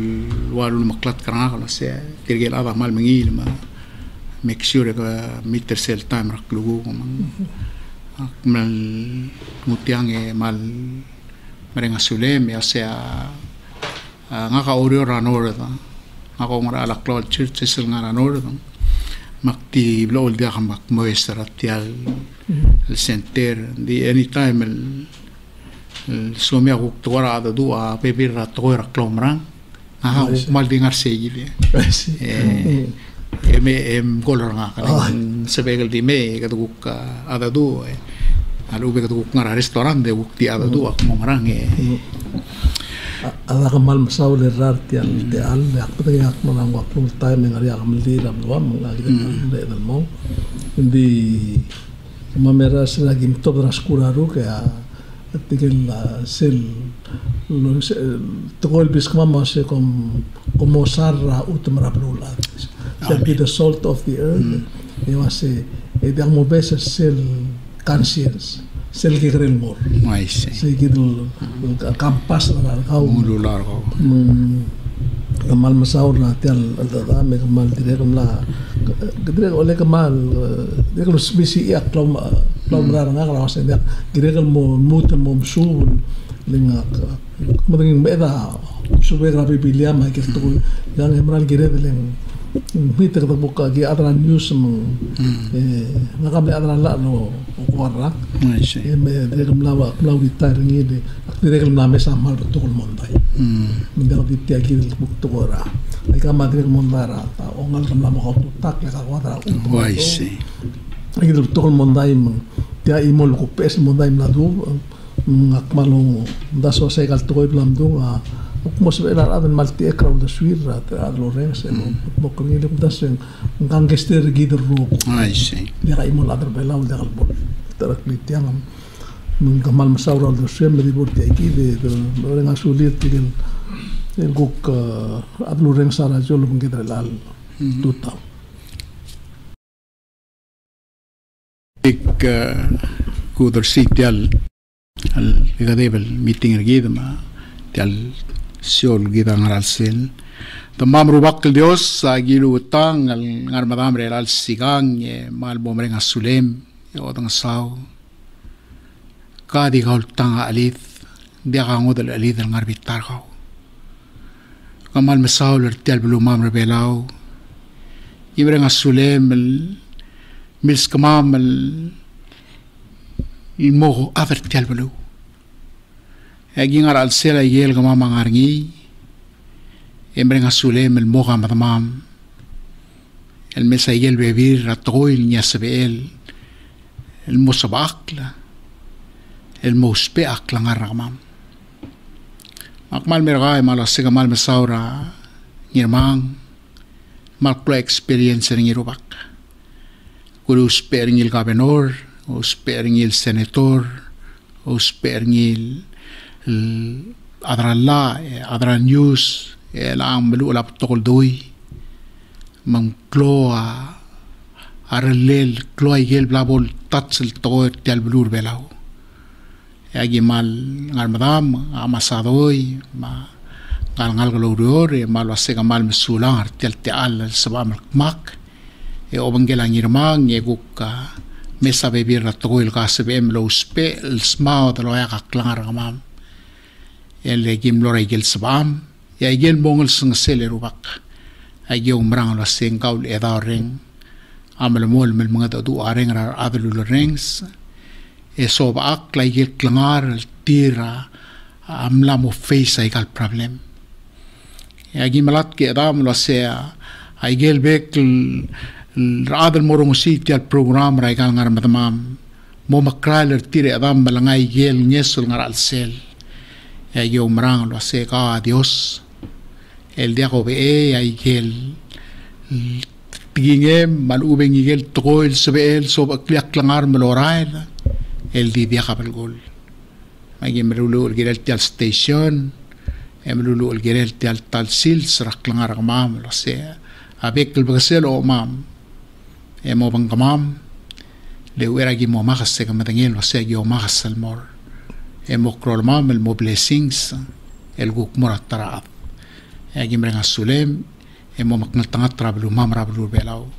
walu maklat karanga la se tirgel aba mal mangil ma make sure ka meter sel time raklugo mal mutiang mal marenga sulem ya se ngaka orio ranor da ngaka ngara la cloud church sel ngara nor da makti blol dia mak moestra tial el center di anytime el somia guktora da dua pepir ratora klomran mal dingar segi em golor ngaka sebegel di me ka duk ada du alu be ka duk ngara restaurant de bukti ada du akmorang ada kamal masaul erar tial de al yak putri yak manang waktu time ngari yak meli ram doam ngari de dal mo di mamera selagi top raskuraru kaya tigel sel togol bis kama se como sarra utumra blula shall be the salt of the earth e wase e dang mo besa sel conscience sel que creen mor se gido kampas na kau mulular ko kamal masaur na tial da me kamal dire kamla dire ole kamal dire kalau spesi ya klom rar nga kalau se dire kalau mo msul linga mading beda sube grabe bilia ma ke to yang emral dire leng mita ka buka gi adra news mo nakam adra la no kuara me dire kamla vitar ngi dire kamla me samal betul mondai mindang ditia gi buk to ora ay ka madre mondara ta ongal kamla mo ko tak la ka kuara wai si ay betul mondai mo dia imol ko pes mondai na do ngakmalong daso sa ikal tukoy blamdong mo sa ilar adan malti ekraw da swira ta adlo rense mo kongilip dasen ngang gester gider ruko I see dia imol adar belaw da kalbol taraklitiang ng kamal masawra da swim di borti iki de renga sulit tigil guk adlo rensa ra jol ngidre lal tutaw ik kuder sitial al gadebel meeting ergida ma tial siol gida ngaral sel tamam rubak Dios agilu utang al ngar madam real sigang mal bomreng asulem odang saw kadi gaul tanga alith dia gangod al alith al ngar bitar gaw kamal mesaul tial belu mam rebelau ibreng asulem mils kamam ilmo aver tial belu agi ngar al sela yel gama mangarngi embreng asulem el moga madamam el mesa yel bebir ratoil nyasbel el mosabakla el mospe akla ngaramam akmal merga mal asega mal mesaura ngirmang mal klo experience ngirubak kulu spering il gabenor o spering il senator o spering il adralla adra news lang belu la tokol doi mang kloa arlel kloa igel blabol tatsel toy tel blur belau agi mal ngal madam amasadoi ma ngal glorior mal wasega mal mesular tel tel sabam mak obangela ngirmang gukka mesa bebir la toil ka sebem lo spe el smao de lo ya klar gamam el gim lo regel sabam ya gel mongol sung sele rubak ay umrang lo sing kaul eda ring amal mol mel mga du areng ra adlu rings so ba ak la gel klangar tira amla mo face ay kal problem ya gimalat ke adam lo se ay gel bek radal morong siti al program rai kal ngar matamam mo makraler tire adam balangay gel nyesul ngar al sel ya yo marang lo se ka Dios el dia ko be ay gel tigingem mal ubeng gel toil sebel so akliak langar melorail el di dia kapal gol magi merulu gel tial station emrulu gel tial tal sil srak langar mam lo se abek kel bagasel o mam mo bang kamam le wera gi mo makas se kamatangel lo se gi o makas salmor mo krol mam el mo blessings el guk morat taraat gi mrenga sulem mo maknal tangat trablu mam rablu belau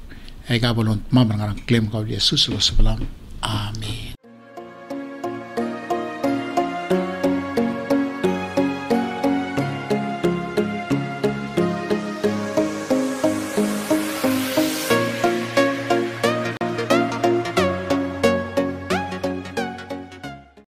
ga bolon mam ngarang claim ka Jesus lo sebelam amen.